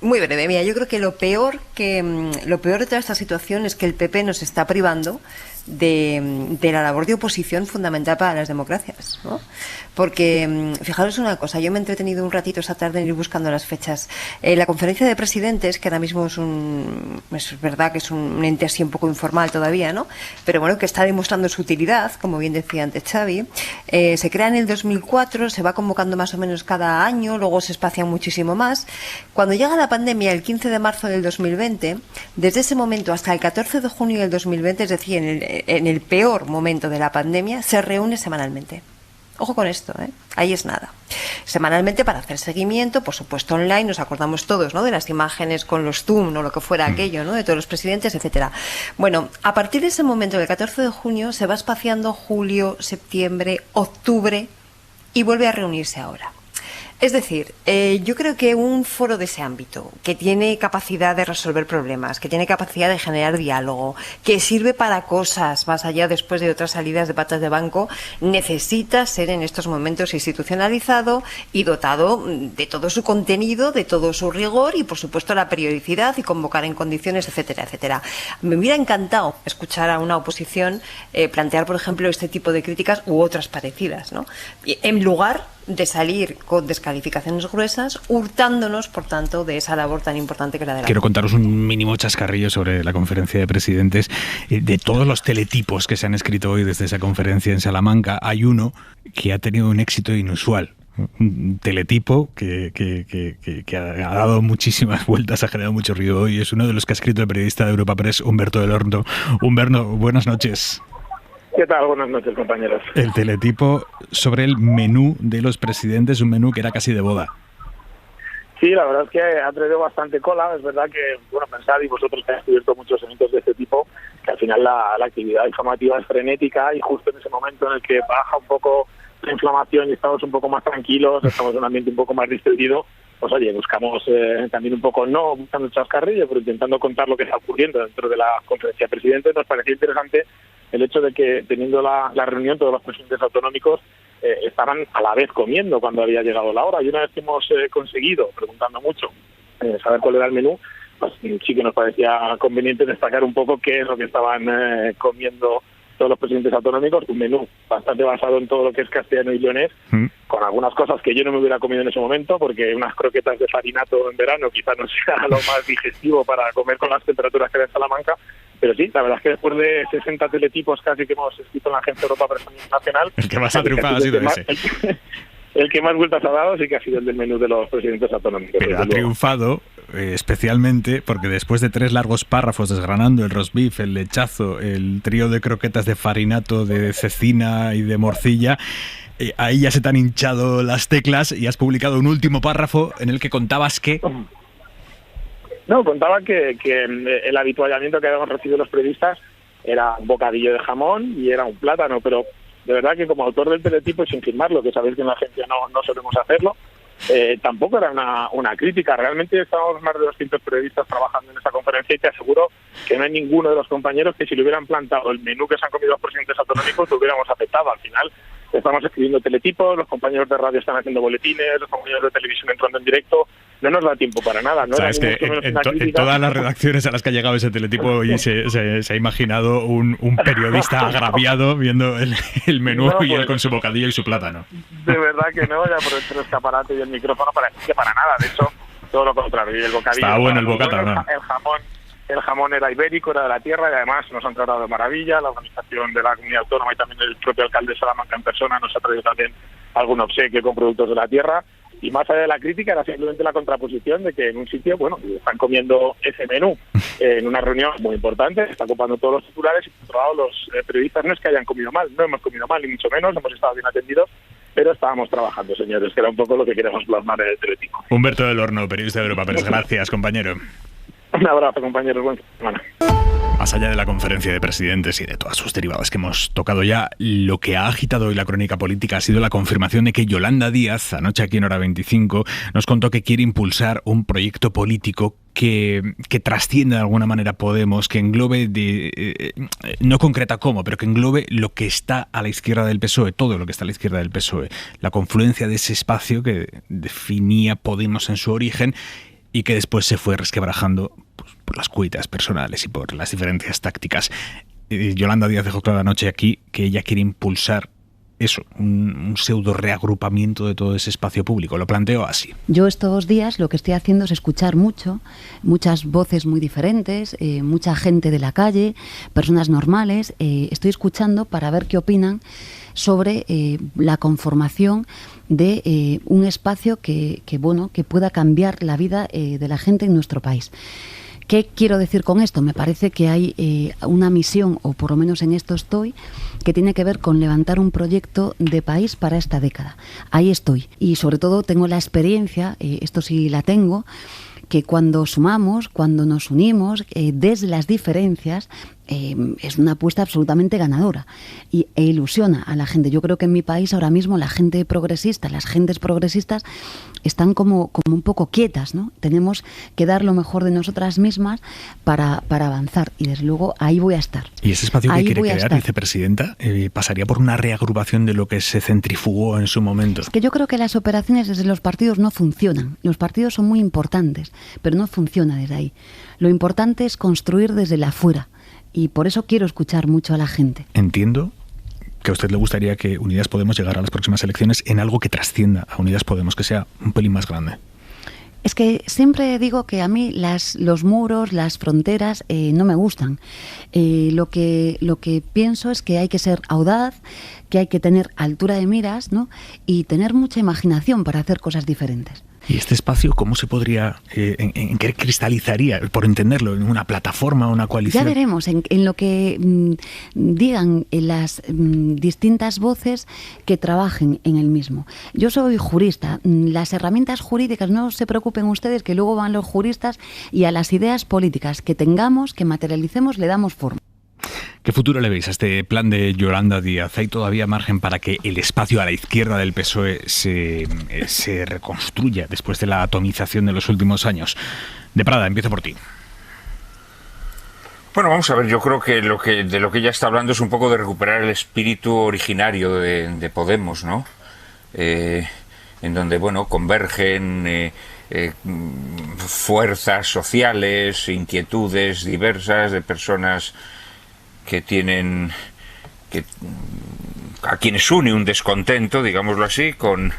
Muy breve, mira, yo creo que lo peor de toda esta situación es que el PP nos está privando de la labor de oposición fundamental para las democracias, ¿no? Porque, fijaros una cosa, yo me he entretenido un ratito esta tarde en ir buscando las fechas. La conferencia de presidentes, que ahora mismo es verdad que es un ente así un poco informal todavía, ¿no? Pero bueno, que está demostrando su utilidad, como bien decía antes Xavi. Se crea en el 2004, se va convocando más o menos cada año, luego se espacia muchísimo más. Cuando llega la pandemia, el 15 de marzo del 2020, desde ese momento hasta el 14 de junio del 2020, es decir, en el peor momento de la pandemia, se reúne semanalmente. Ojo con esto, ¿eh? Ahí es nada. Semanalmente para hacer seguimiento, por supuesto online, nos acordamos todos, ¿no? De las imágenes con los Zoom o lo que fuera aquello, ¿no? De todos los presidentes, etcétera. Bueno, a partir de ese momento, del 14 de junio, se va espaciando julio, septiembre, octubre y vuelve a reunirse ahora. Es decir, yo creo que un foro de ese ámbito, que tiene capacidad de resolver problemas, que tiene capacidad de generar diálogo, que sirve para cosas más allá después de otras salidas de patas de banco, necesita ser en estos momentos institucionalizado y dotado de todo su contenido, de todo su rigor y, por supuesto, la periodicidad y convocar en condiciones, etcétera, etcétera. Me hubiera encantado escuchar a una oposición plantear, por ejemplo, este tipo de críticas u otras parecidas, ¿no? En lugar de salir con descalificaciones gruesas, hurtándonos, por tanto, de esa labor tan importante que la de la... Quiero contaros un mínimo chascarrillo sobre la conferencia de presidentes. De todos los teletipos que se han escrito hoy desde esa conferencia en Salamanca, hay uno que ha tenido un éxito inusual. Un teletipo que ha dado muchísimas vueltas, ha generado mucho ruido hoy. Es uno de los que ha escrito el periodista de Europa Press, Humberto del Horno. Humberto, buenas noches. ¿Qué tal? Buenas noches, compañeros. El teletipo sobre el menú de los presidentes, un menú que era casi de boda. Sí, la verdad es que ha traído bastante cola. Es verdad que, bueno, pensad, y vosotros que habéis cubierto muchos eventos de este tipo, que al final la actividad informativa es frenética y justo en ese momento en el que baja un poco la inflamación y estamos un poco más tranquilos, estamos en un ambiente un poco más distendido, pues oye, buscamos también un poco, no buscando chascarrillo, pero intentando contar lo que está ocurriendo dentro de la conferencia de presidentes. Nos parecía interesante el hecho de que, teniendo la reunión, todos los presidentes autonómicos estaban a la vez comiendo cuando había llegado la hora. Y una vez que hemos conseguido, preguntando mucho, saber cuál era el menú, pues sí que nos parecía conveniente destacar un poco qué es lo que estaban comiendo todos los presidentes autonómicos. Un menú bastante basado en todo lo que es castellano y leonés, con algunas cosas que yo no me hubiera comido en ese momento, porque unas croquetas de farinato en verano quizás no sea lo más digestivo para comer con las temperaturas que hay en Salamanca. Pero sí, la verdad es que después de 60 teletipos casi que hemos escrito en la Agencia Europa Press Nacional, el que más ha triunfado ha sido ese. El que más vueltas ha dado sí que ha sido el del menú de los presidentes autonómicos. Pero ha triunfado especialmente porque después de 3 largos párrafos desgranando el roast beef, el lechazo, el trío de croquetas de farinato, de cecina y de morcilla, ahí ya se te han hinchado las teclas y has publicado un último párrafo en el que contabas que... No, contaba que el habituallamiento que habíamos recibido los periodistas era un bocadillo de jamón y era un plátano, pero de verdad que como autor del teletipo, y sin firmarlo, que sabéis que en la agencia no solemos hacerlo, tampoco era una crítica. Realmente estábamos más de 200 periodistas trabajando en esa conferencia y te aseguro que no hay ninguno de los compañeros que si le hubieran plantado el menú que se han comido los presidentes autonómicos lo hubiéramos aceptado. Al final estamos escribiendo teletipos, los compañeros de radio están haciendo boletines, los compañeros de televisión entrando en directo. No nos da tiempo para nada. ¿No? Sabes que en todas las redacciones a las que ha llegado ese teletipo y se ha imaginado un periodista agraviado viendo el menú y él con su bocadillo y su plátano. De verdad que no, ya por el escaparate y el micrófono parece que para nada. De hecho, todo lo contrario. Y el bocadillo, está bueno el bocata, ¿no? El jamón era ibérico, era de la tierra y además nos han tratado de maravilla. La organización de la comunidad autónoma y también el propio alcalde de Salamanca en persona nos ha traído también algún obsequio con productos de la tierra. Y más allá de la crítica era simplemente la contraposición de que en un sitio, bueno, están comiendo ese menú en una reunión muy importante, está ocupando todos los titulares y por otro lado los periodistas no es que hayan comido mal, no hemos comido mal ni mucho menos, hemos estado bien atendidos, pero estábamos trabajando, señores, que era un poco lo que queremos plasmar en el teletipo. Humberto del Horno, periodista de Europa Press. Gracias, compañero. Un abrazo, compañeros. Buena semana. Más allá de la conferencia de presidentes y de todas sus derivadas que hemos tocado ya, lo que ha agitado hoy la crónica política ha sido la confirmación de que Yolanda Díaz, anoche aquí en Hora 25, nos contó que quiere impulsar un proyecto político que trascienda de alguna manera Podemos, que englobe, no concreta cómo, pero que englobe lo que está a la izquierda del PSOE, todo lo que está a la izquierda del PSOE, la confluencia de ese espacio que definía Podemos en su origen y que después se fue resquebrajando pues, por las cuitas personales y por las diferencias tácticas. Yolanda Díaz dejó clara anoche aquí que ella quiere impulsar eso, un pseudo reagrupamiento de todo ese espacio público. Lo planteó así. Yo estos días lo que estoy haciendo es escuchar muchas voces muy diferentes, mucha gente de la calle, personas normales. Estoy escuchando para ver qué opinan sobre la conformación de un espacio que pueda cambiar la vida de la gente en nuestro país. ¿Qué quiero decir con esto? Me parece que hay una misión, o por lo menos en esto estoy, que tiene que ver con levantar un proyecto de país para esta década. Ahí estoy. Y sobre todo tengo la experiencia, esto sí la tengo, que cuando sumamos, cuando nos unimos, desde las diferencias, es una apuesta absolutamente ganadora e ilusiona a la gente. Yo creo que en mi país ahora mismo la gente progresista, las gentes progresistas están como un poco quietas, ¿no? Tenemos que dar lo mejor de nosotras mismas para avanzar y desde luego ahí voy a estar. ¿Y ese espacio que quiere crear, vicepresidenta, pasaría por una reagrupación de lo que se centrifugó en su momento? Es que yo creo que las operaciones desde los partidos no funcionan. Los partidos son muy importantes, pero no funciona desde ahí. Lo importante es construir desde la afuera. Y por eso quiero escuchar mucho a la gente. Entiendo que a usted le gustaría que Unidas Podemos llegara a las próximas elecciones en algo que trascienda a Unidas Podemos, que sea un pelín más grande. Es que siempre digo que a mí los muros, las fronteras no me gustan. Lo que pienso es que hay que ser audaz, que hay que tener altura de miras, ¿no? Y tener mucha imaginación para hacer cosas diferentes. ¿Y este espacio cómo se podría, en qué cristalizaría, por entenderlo, en una plataforma, una coalición? Ya veremos en lo que digan las distintas voces que trabajen en el mismo. Yo soy jurista. Las herramientas jurídicas, no se preocupen ustedes, que luego van los juristas, y a las ideas políticas que tengamos, que materialicemos, le damos forma. ¿Qué futuro le veis a este plan de Yolanda Díaz? ¿Hay todavía margen para que el espacio a la izquierda del PSOE se reconstruya después de la atomización de los últimos años? De Prada, empiezo por ti. Bueno, vamos a ver, yo creo que de lo que ella está hablando es un poco de recuperar el espíritu originario de Podemos, ¿no? En donde, bueno, convergen fuerzas sociales, inquietudes diversas de personas que tienen, a quienes une un descontento, digámoslo así, con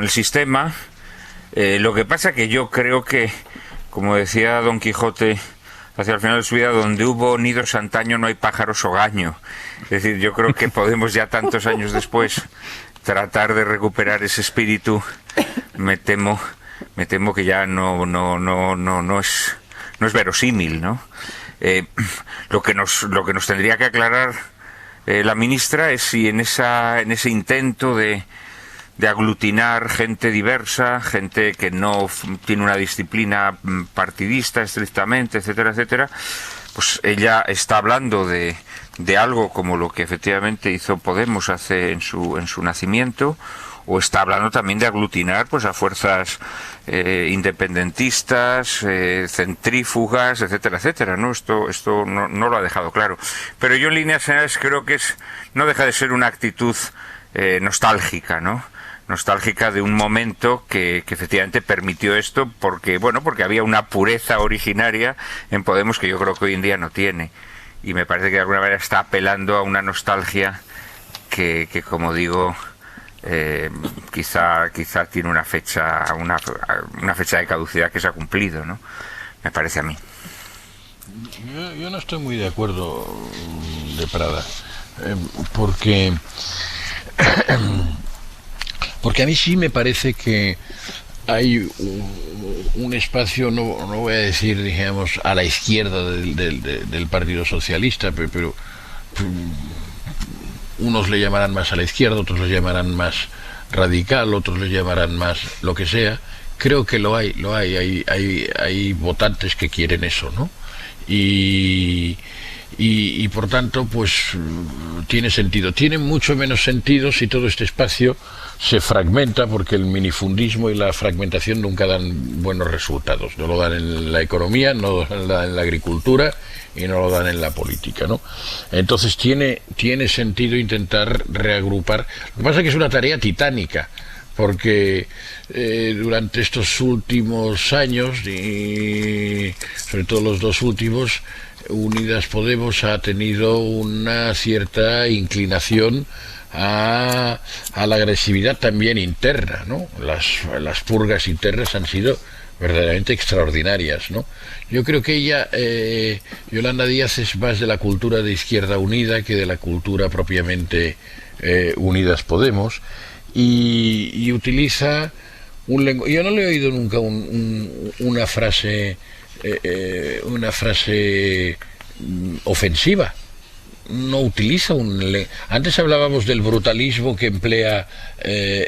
el sistema. Lo que pasa que yo creo que, como decía Don Quijote hacia el final de su vida, donde hubo nidos antaño no hay pájaros hogaño. Es decir, yo creo que podemos ya tantos años después tratar de recuperar ese espíritu. Me temo que ya no es verosímil, ¿no? Lo que nos tendría que aclarar la ministra es si en ese intento de aglutinar gente diversa, gente que no tiene una disciplina partidista estrictamente, etcétera, etcétera, pues ella está hablando de algo como lo que efectivamente hizo Podemos en su nacimiento, o está hablando también de aglutinar pues a fuerzas independentistas, centrífugas, etcétera, etcétera, ¿no? Esto no lo ha dejado claro. Pero yo en líneas generales creo que no deja de ser una actitud nostálgica, ¿no? Nostálgica de un momento que efectivamente permitió esto porque había una pureza originaria en Podemos que yo creo que hoy en día no tiene. Y me parece que de alguna manera está apelando a una nostalgia que como digo, quizá tiene una fecha de caducidad que se ha cumplido, ¿no? Me parece a mí. Yo no estoy muy de acuerdo, de Prada, porque a mí sí me parece que hay un espacio, no voy a decir, digamos, a la izquierda del Partido Socialista, pero unos le llamarán más a la izquierda, otros le llamarán más radical, otros le llamarán más lo que sea. Creo que lo hay votantes que quieren eso, ¿no? Y por tanto, pues tiene sentido. Tiene mucho menos sentido si todo este espacio se fragmenta, porque el minifundismo y la fragmentación nunca dan buenos resultados. No lo dan en la economía, no lo dan en la agricultura y no lo dan en la política, ¿no? Entonces tiene sentido intentar reagrupar. Lo que pasa es que es una tarea titánica, porque durante estos últimos años, y sobre todo los dos últimos, Unidas Podemos ha tenido una cierta inclinación a la agresividad también interna, ¿no? Las purgas internas han sido verdaderamente extraordinarias, ¿no? Yo creo que ella, Yolanda Díaz, es más de la cultura de Izquierda Unida que de la cultura propiamente Unidas Podemos, y utiliza un lenguaje. Yo no le he oído nunca una frase ofensiva. No utiliza antes hablábamos del brutalismo que emplea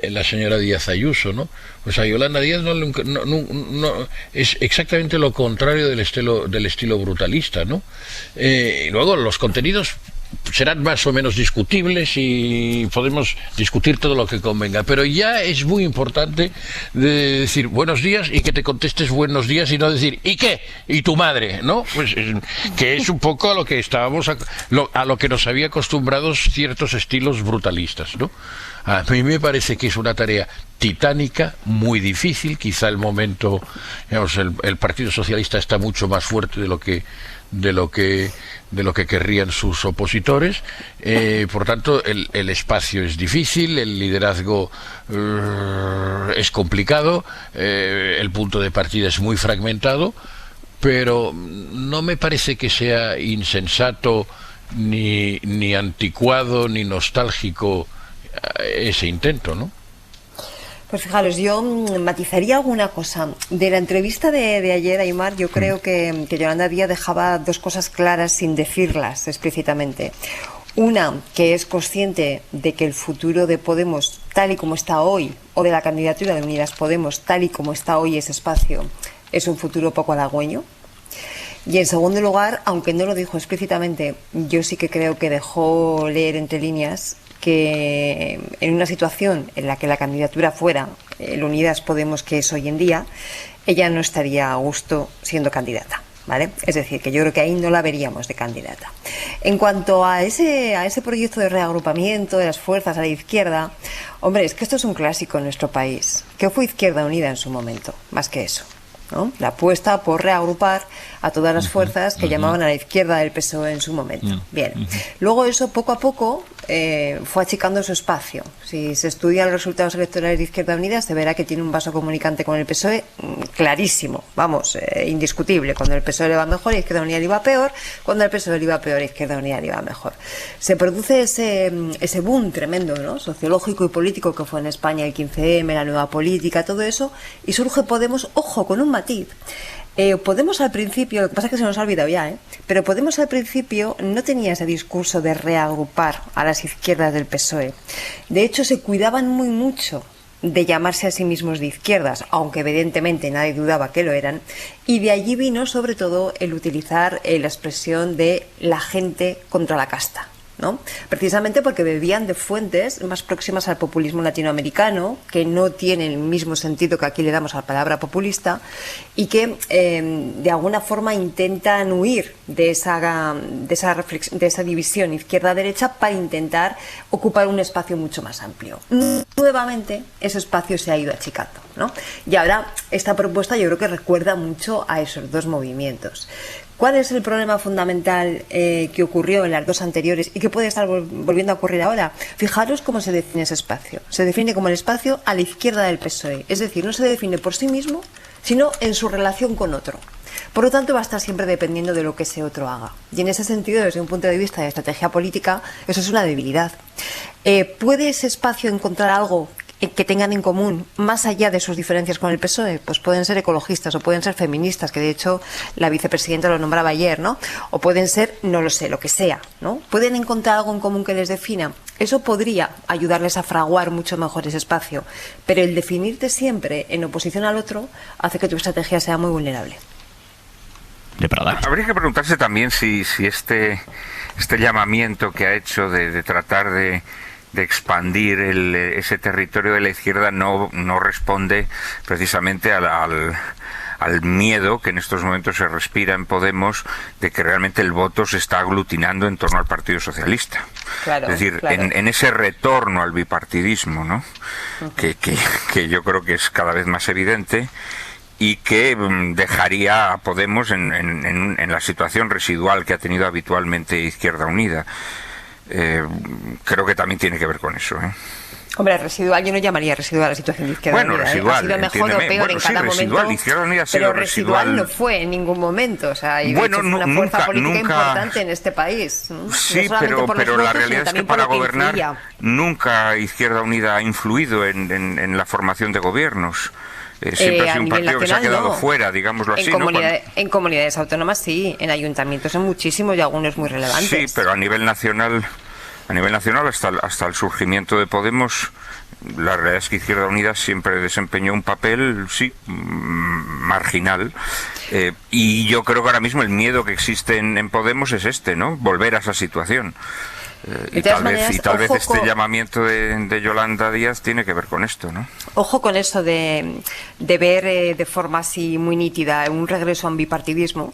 la señora Díaz Ayuso, ¿no? Pues a Yolanda Díaz no es exactamente lo contrario del estilo brutalista, ¿no? Y luego los contenidos serán más o menos discutibles y podemos discutir todo lo que convenga, pero ya es muy importante de decir buenos días y que te contestes buenos días y no decir ¿y qué? ¿Y tu madre? ¿No? Pues que es un poco a lo que estábamos a lo que nos había acostumbrados ciertos estilos brutalistas, ¿no? A mí me parece que es una tarea titánica, muy difícil. Quizá el momento, digamos, el Partido Socialista está mucho más fuerte de lo que de lo que querrían sus opositores. Por tanto, el espacio es difícil, el liderazgo es complicado, el punto de partida es muy fragmentado, pero no me parece que sea insensato ni anticuado ni nostálgico ese intento, ¿no? Pues fijaros, yo matizaría alguna cosa. De la entrevista de ayer, Aimar, yo creo que Yolanda Díaz dejaba dos cosas claras sin decirlas explícitamente. Una, que es consciente de que el futuro de Podemos, tal y como está hoy, o de la candidatura de Unidas Podemos, tal y como está hoy ese espacio, es un futuro poco halagüeño. Y en segundo lugar, aunque no lo dijo explícitamente, yo sí que creo que dejó leer entre líneas que en una situación en la que la candidatura fuera el Unidas Podemos que es hoy en día, ella no estaría a gusto siendo candidata, ¿vale? Es decir, que yo creo que ahí no la veríamos de candidata. En cuanto a ese proyecto de reagrupamiento de las fuerzas a la izquierda, hombre, es que esto es un clásico en nuestro país. ¿Qué fue Izquierda Unida en su momento? Más que eso, ¿no? La apuesta por reagrupar a todas las fuerzas que llamaban a la izquierda del PSOE en su momento. Bien. Luego eso poco a poco fue achicando su espacio. Si se estudian los resultados electorales de Izquierda Unida, se verá que tiene un vaso comunicante con el PSOE clarísimo, vamos, indiscutible. Cuando el PSOE le va mejor, Izquierda Unida le va peor. Cuando el PSOE le va peor, Izquierda Unida le va mejor. Se produce ese boom tremendo, ¿no?, sociológico y político que fue en España el 15M, la nueva política, todo eso, y surge Podemos, ojo, con un matiz. Podemos al principio, lo que pasa es que se nos ha olvidado ya, pero Podemos al principio no tenía ese discurso de reagrupar a las izquierdas del PSOE. De hecho, se cuidaban muy mucho de llamarse a sí mismos de izquierdas, aunque evidentemente nadie dudaba que lo eran, y de allí vino sobre todo el utilizar la expresión de la gente contra la casta, ¿no? Precisamente porque bebían de fuentes más próximas al populismo latinoamericano, que no tienen el mismo sentido que aquí le damos a la palabra populista, y que de alguna forma intentan huir de esa división izquierda-derecha para intentar ocupar un espacio mucho más amplio. Nuevamente ese espacio se ha ido achicando, ¿no? Y ahora esta propuesta yo creo que recuerda mucho a esos dos movimientos. ¿Cuál es el problema fundamental que ocurrió en las dos anteriores y que puede estar volviendo a ocurrir ahora? Fijaros cómo se define ese espacio. Se define como el espacio a la izquierda del PSOE. Es decir, no se define por sí mismo, sino en su relación con otro. Por lo tanto, va a estar siempre dependiendo de lo que ese otro haga. Y en ese sentido, desde un punto de vista de estrategia política, eso es una debilidad. ¿Puede ese espacio encontrar algo que tengan en común, más allá de sus diferencias con el PSOE? Pues pueden ser ecologistas o pueden ser feministas, que de hecho la vicepresidenta lo nombraba ayer, ¿no? O pueden ser, no lo sé, lo que sea, ¿no? Pueden encontrar algo en común que les defina. Eso podría ayudarles a fraguar mucho mejor ese espacio, pero el definirte siempre en oposición al otro hace que tu estrategia sea muy vulnerable. Habría que preguntarse también si este llamamiento que ha hecho de tratar de expandir ese territorio de la izquierda no responde precisamente al miedo que en estos momentos se respira en Podemos de que realmente el voto se está aglutinando en torno al Partido Socialista. Claro, es decir, claro. En ese retorno al bipartidismo, ¿no? Que yo creo que es cada vez más evidente y que dejaría a Podemos en la situación residual que ha tenido habitualmente Izquierda Unida. Creo que también tiene que ver con eso, Hombre, residual, yo no llamaría residual la situación de Izquierda Unida. Residual, ha sido mejor o peor en cada momento, Izquierda Unida ha sido pero residual no fue en ningún momento. O sea, y fue una fuerza política importante en este país. Sí, no pero la realidad es que para gobernar nunca Izquierda Unida ha influido en la formación de gobiernos. Siempre ha sido un partido que se ha quedado fuera, digámoslo así. En comunidades autónomas sí, en ayuntamientos en muchísimos y algunos muy relevantes. Sí, pero a nivel nacional hasta el surgimiento de Podemos, la realidad es que Izquierda Unida siempre desempeñó un papel, sí, marginal. Y yo creo que ahora mismo el miedo que existe en Podemos es ¿no? Volver a esa situación. Y tal vez este llamamiento de Yolanda Díaz tiene que ver con esto, ¿no? Ojo con eso de ver de forma así muy nítida un regreso a un bipartidismo,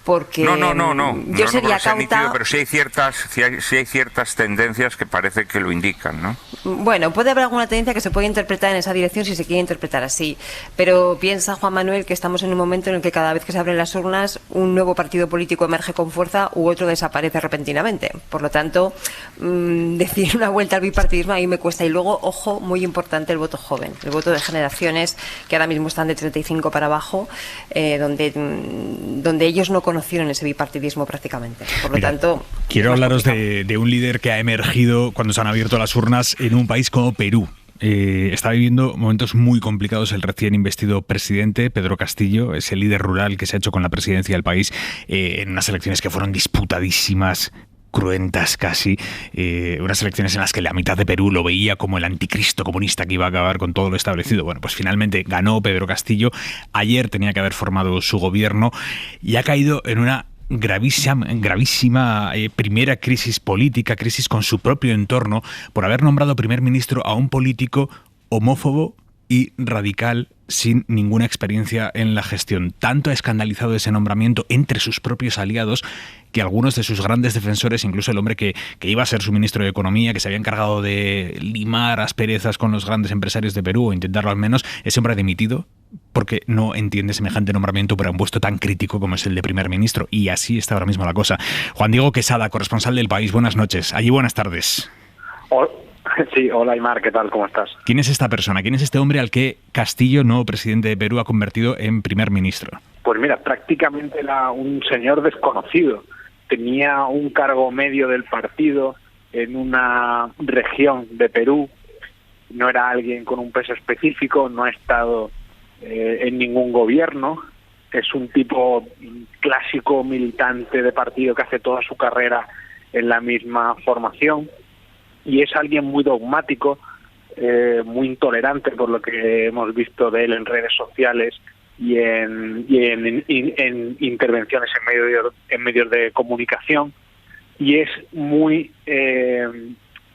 porque yo sería cauta. Emitido, pero sí hay ciertas tendencias que parece que lo indican, ¿no? Bueno, puede haber alguna tendencia que se puede interpretar en esa dirección si se quiere interpretar así, pero piensa Juan Manuel que estamos en un momento en el que cada vez que se abren las urnas un nuevo partido político emerge con fuerza u otro desaparece repentinamente. Por lo tanto, decir una vuelta al bipartidismo a mí me cuesta. Y luego, ojo, muy importante, el voto joven, el voto de generaciones que ahora mismo están de 35 para abajo, donde ellos no conocieron ese bipartidismo prácticamente. Por lo tanto, quiero hablaros de un líder que ha emergido cuando se han abierto las urnas en un país como Perú. Está viviendo momentos muy complicados el recién investido presidente Pedro Castillo, ese líder rural que se ha hecho con la presidencia del país en unas elecciones que fueron disputadísimas, cruentas casi, unas elecciones en las que la mitad de Perú lo veía como el anticristo comunista que iba a acabar con todo lo establecido. Bueno, pues finalmente ganó Pedro Castillo. Ayer tenía que haber formado su gobierno y ha caído en una gravísima primera crisis política, crisis con su propio entorno, por haber nombrado primer ministro a un político homófobo y radical sin ninguna experiencia en la gestión. Tanto ha escandalizado ese nombramiento entre sus propios aliados que algunos de sus grandes defensores, incluso el hombre que iba a ser su ministro de Economía, que se había encargado de limar asperezas con los grandes empresarios de Perú, o intentarlo al menos, ese hombre ha dimitido porque no entiende semejante nombramiento para un puesto tan crítico como es el de primer ministro. Y así está ahora mismo la cosa. Juan Diego Quesada, corresponsal del País, buenas noches. Allí buenas tardes. Sí, hola Aymar, ¿qué tal? ¿Cómo estás? ¿Quién es esta persona? ¿Quién es este hombre al que Castillo, nuevo presidente de Perú, ha convertido en primer ministro? Pues mira, prácticamente era un señor desconocido. Tenía un cargo medio del partido en una región de Perú. No era alguien con un peso específico, no ha estado en ningún gobierno. Es un tipo clásico militante de partido que hace toda su carrera en la misma formación. Y es alguien muy dogmático, muy intolerante por lo que hemos visto de él en redes sociales y en intervenciones en medios de comunicación, y es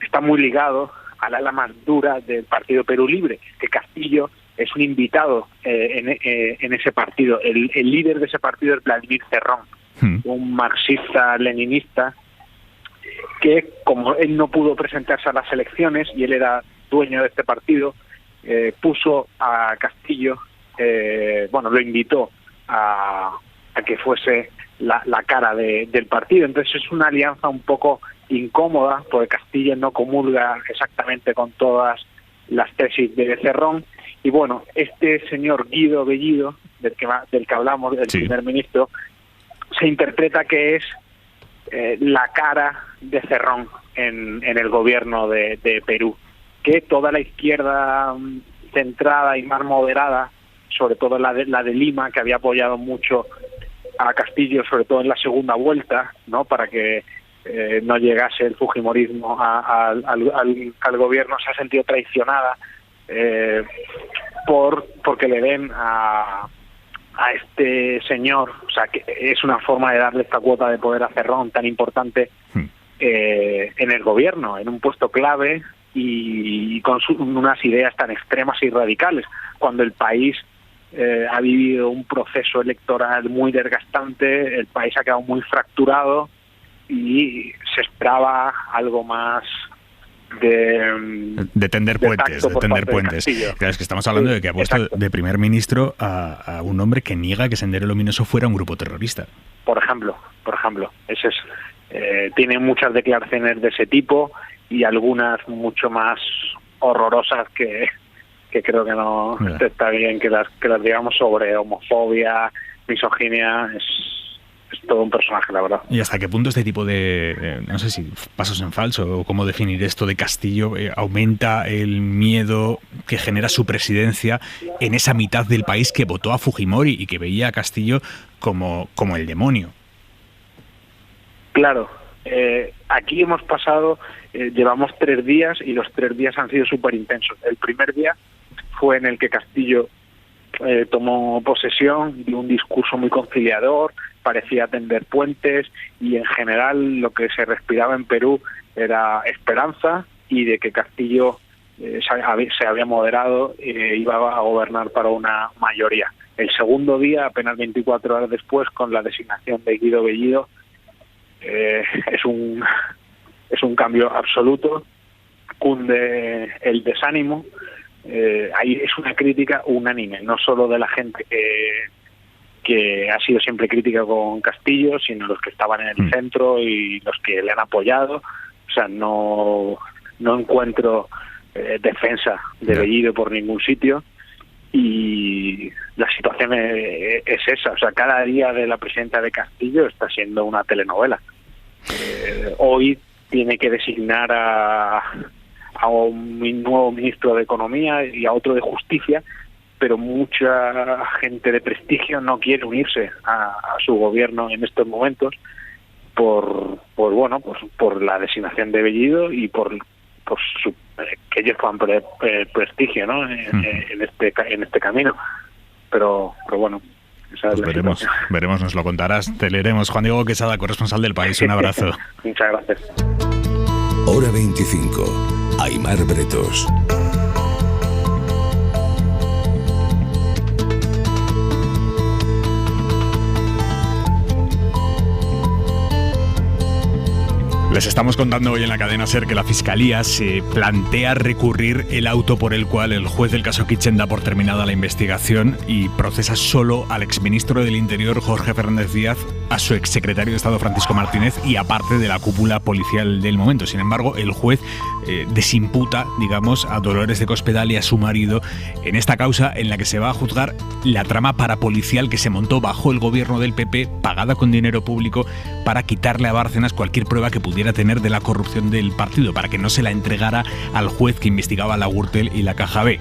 está muy ligado al ala más dura del Partido Perú Libre, que Castillo es un invitado en ese partido. El líder de ese partido es Vladimir Cerrón, un marxista-leninista, que como él no pudo presentarse a las elecciones y él era dueño de este partido, puso a Castillo, lo invitó a que fuese la cara del partido. Entonces es una alianza un poco incómoda, porque Castillo no comulga exactamente con todas las tesis de Cerrón. Y bueno, este señor Guido Bellido, del que hablamos, del primer ministro, se interpreta que es la cara de Cerrón en el gobierno de Perú, que toda la izquierda centrada y más moderada, sobre todo la de Lima, que había apoyado mucho a Castillo, sobre todo en la segunda vuelta, ¿no?, para que no llegase el fujimorismo al gobierno, se ha sentido traicionada porque le den a este señor, o sea, que es una forma de darle esta cuota de poder a Cerrón tan importante en el gobierno, en un puesto clave y con unas ideas tan extremas y radicales, cuando el país ha vivido un proceso electoral muy desgastante, el país ha quedado muy fracturado y se esperaba algo más de tender puentes, Claro, es que estamos hablando de que ha puesto de primer ministro a un hombre que niega que Sendero Luminoso fuera un grupo terrorista. Por ejemplo, ese tiene muchas declaraciones de ese tipo y algunas mucho más horrorosas que creo que no está bien que las digamos, sobre homofobia, misoginia. Es todo un personaje, la verdad. ¿Y hasta qué punto este tipo de, no sé si pasos en falso o cómo definir esto de Castillo, aumenta el miedo que genera su presidencia en esa mitad del país que votó a Fujimori y que veía a Castillo como el demonio? Claro, aquí hemos pasado, llevamos 3 días y los 3 días han sido súper intensos. El primer día fue en el que Castillo tomó posesión, dio un discurso muy conciliador, parecía tender puentes y en general lo que se respiraba en Perú era esperanza y de que Castillo se había moderado e iba a gobernar para una mayoría. El segundo día, apenas 24 horas después, con la designación de Guido Bellido, es un cambio absoluto, cunde el desánimo. Ahí es una crítica unánime, no solo de la gente que ha sido siempre crítica con Castillo, sino los que estaban en el centro y los que le han apoyado. O sea, no encuentro defensa de Bellido por ningún sitio, y la situación es esa. O sea, cada día de la presidenta de Castillo está siendo una telenovela. Hoy tiene que designar a un nuevo ministro de Economía y a otro de Justicia, pero mucha gente de prestigio no quiere unirse a su gobierno en estos momentos por la designación de Bellido y por que ellos puedan prestigio, ¿no? en este camino. Pero bueno, esa es pues veremos, nos lo contarás, te leeremos. Juan Diego Quesada, corresponsal del País, un abrazo. Muchas gracias. Hora 25. Aimar Bretos. Les estamos contando hoy en la cadena SER que la Fiscalía se plantea recurrir el auto por el cual el juez del caso Kitchen da por terminada la investigación y procesa solo al exministro del Interior, Jorge Fernández Díaz, a su exsecretario de Estado, Francisco Martínez, y aparte de la cúpula policial del momento. Sin embargo, el juez desimputa, digamos, a Dolores de Cospedal y a su marido en esta causa en la que se va a juzgar la trama parapolicial que se montó bajo el gobierno del PP, pagada con dinero público, para quitarle a Bárcenas cualquier prueba que pudiera tener de la corrupción del partido, para que no se la entregara al juez que investigaba la Gürtel y la Caja B.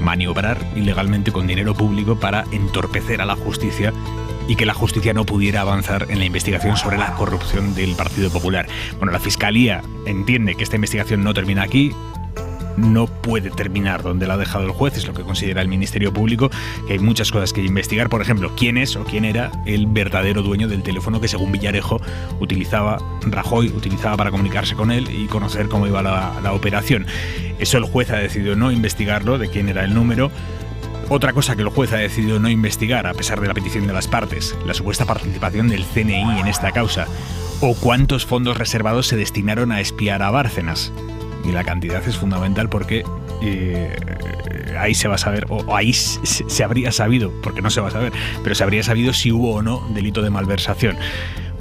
Maniobrar ilegalmente con dinero público para entorpecer a la justicia y que la justicia no pudiera avanzar en la investigación sobre la corrupción del Partido Popular. Bueno, la Fiscalía entiende que esta investigación no termina aquí, no puede terminar donde la ha dejado el juez, es lo que considera el Ministerio Público, que hay muchas cosas que investigar. Por ejemplo, quién es o quién era el verdadero dueño del teléfono que, según Villarejo, Rajoy utilizaba para comunicarse con él y conocer cómo iba la operación. Eso el juez ha decidido no investigarlo, de quién era el número. Otra cosa que el juez ha decidido no investigar, a pesar de la petición de las partes, la supuesta participación del CNI en esta causa, o cuántos fondos reservados se destinaron a espiar a Bárcenas. Y la cantidad es fundamental porque ahí se va a saber, o ahí se habría sabido, porque no se va a saber, pero se habría sabido si hubo o no delito de malversación.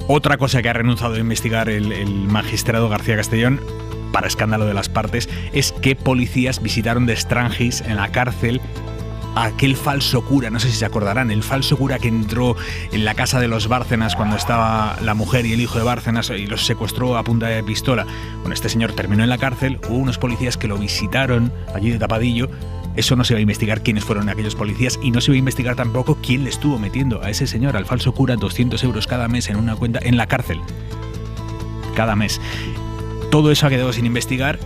Otra cosa que ha renunciado a investigar el magistrado García Castellón, para escándalo de las partes, es qué policías visitaron de extranjis en la cárcel a aquel falso cura, no sé si se acordarán, el falso cura que entró en la casa de los Bárcenas cuando estaba la mujer y el hijo de Bárcenas y los secuestró a punta de pistola. Bueno, este señor terminó en la cárcel, hubo unos policías que lo visitaron allí de tapadillo. Eso no se va a investigar quiénes fueron aquellos policías, y no se va a investigar tampoco quién le estuvo metiendo a ese señor, al falso cura, 200 euros cada mes en una cuenta en la cárcel. Cada mes. Todo eso ha quedado sin investigar.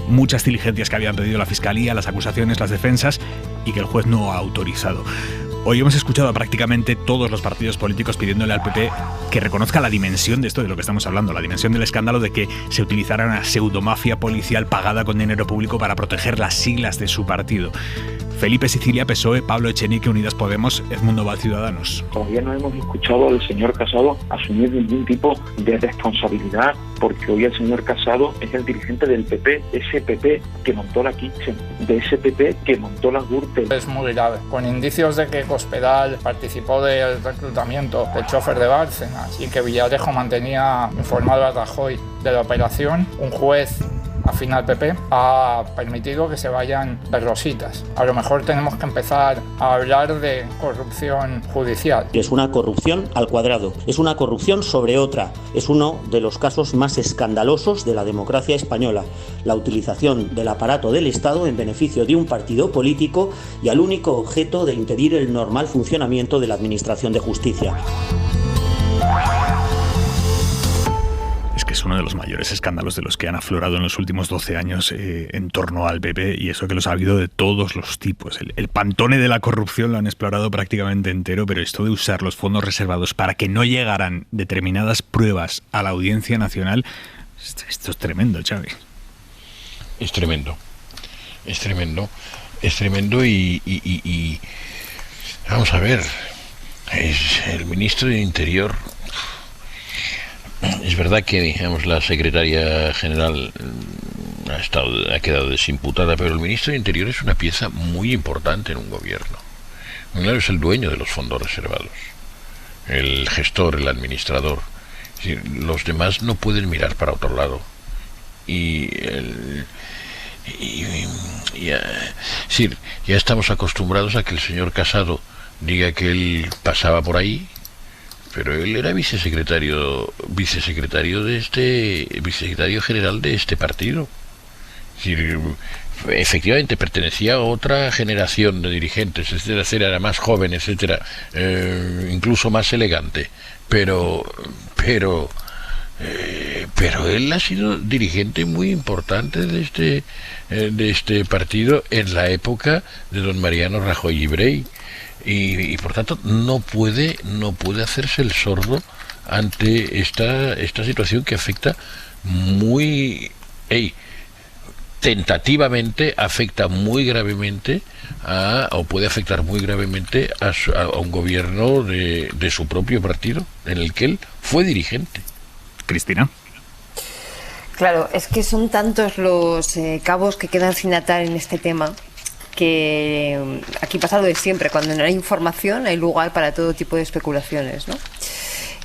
Muchas diligencias que habían pedido la Fiscalía, las acusaciones, las defensas, y que el juez no ha autorizado. Hoy hemos escuchado a prácticamente todos los partidos políticos pidiéndole al PP que reconozca la dimensión de esto de lo que estamos hablando, la dimensión del escándalo de que se utilizara una pseudomafia policial pagada con dinero público para proteger las siglas de su partido. Felipe Sicilia, PSOE, Pablo Echenique, Unidas Podemos, Edmundo Val, Ciudadanos. Todavía no hemos escuchado al señor Casado asumir ningún tipo de responsabilidad, porque hoy el señor Casado es el dirigente del PP, ese PP que montó la Kitchen, de ese PP que montó la Gürtel. Es muy grave, con indicios de que Cospedal participó del reclutamiento del chofer de Bárcenas y que Villarejo mantenía informado a Rajoy de la operación. Un juez afín al PP ha permitido que se vayan de rositas. A lo mejor tenemos que empezar a hablar de corrupción judicial. Es una corrupción al cuadrado, es una corrupción sobre otra. Es uno de los casos más escandalosos de la democracia española. La utilización del aparato del Estado en beneficio de un partido político y al único objeto de impedir el normal funcionamiento de la Administración de Justicia. Es que es uno de los mayores escándalos de los que han aflorado en los últimos 12 años en torno al PP, y eso que los ha habido de todos los tipos. El pantone de la corrupción lo han explorado prácticamente entero, pero esto de usar los fondos reservados para que no llegaran determinadas pruebas a la Audiencia Nacional, esto es tremendo, Xavi. Es tremendo. Es tremendo. Es tremendo y Vamos a ver, es el ministro de Interior. Es verdad que, digamos, la secretaria general ha quedado desimputada, pero el ministro de Interior es una pieza muy importante en un gobierno. Claro, es el dueño de los fondos reservados, el gestor, el administrador. Es decir, los demás no pueden mirar para otro lado. Ya estamos acostumbrados a que el señor Casado diga que él pasaba por ahí, pero él era vicesecretario general de este partido. Es decir, efectivamente pertenecía a otra generación de dirigentes, etcétera, era más joven, etcétera, incluso más elegante, pero él ha sido dirigente muy importante de este partido en la época de don Mariano Rajoy y Brey, y por tanto no puede hacerse el sordo ante esta situación que afecta muy tentativamente, afecta muy gravemente o puede afectar muy gravemente a un gobierno de su propio partido, en el que él fue dirigente. Cristina. Claro, es que son tantos los cabos que quedan sin atar en este tema, que aquí pasa lo de siempre: cuando no hay información hay lugar para todo tipo de especulaciones, ¿no?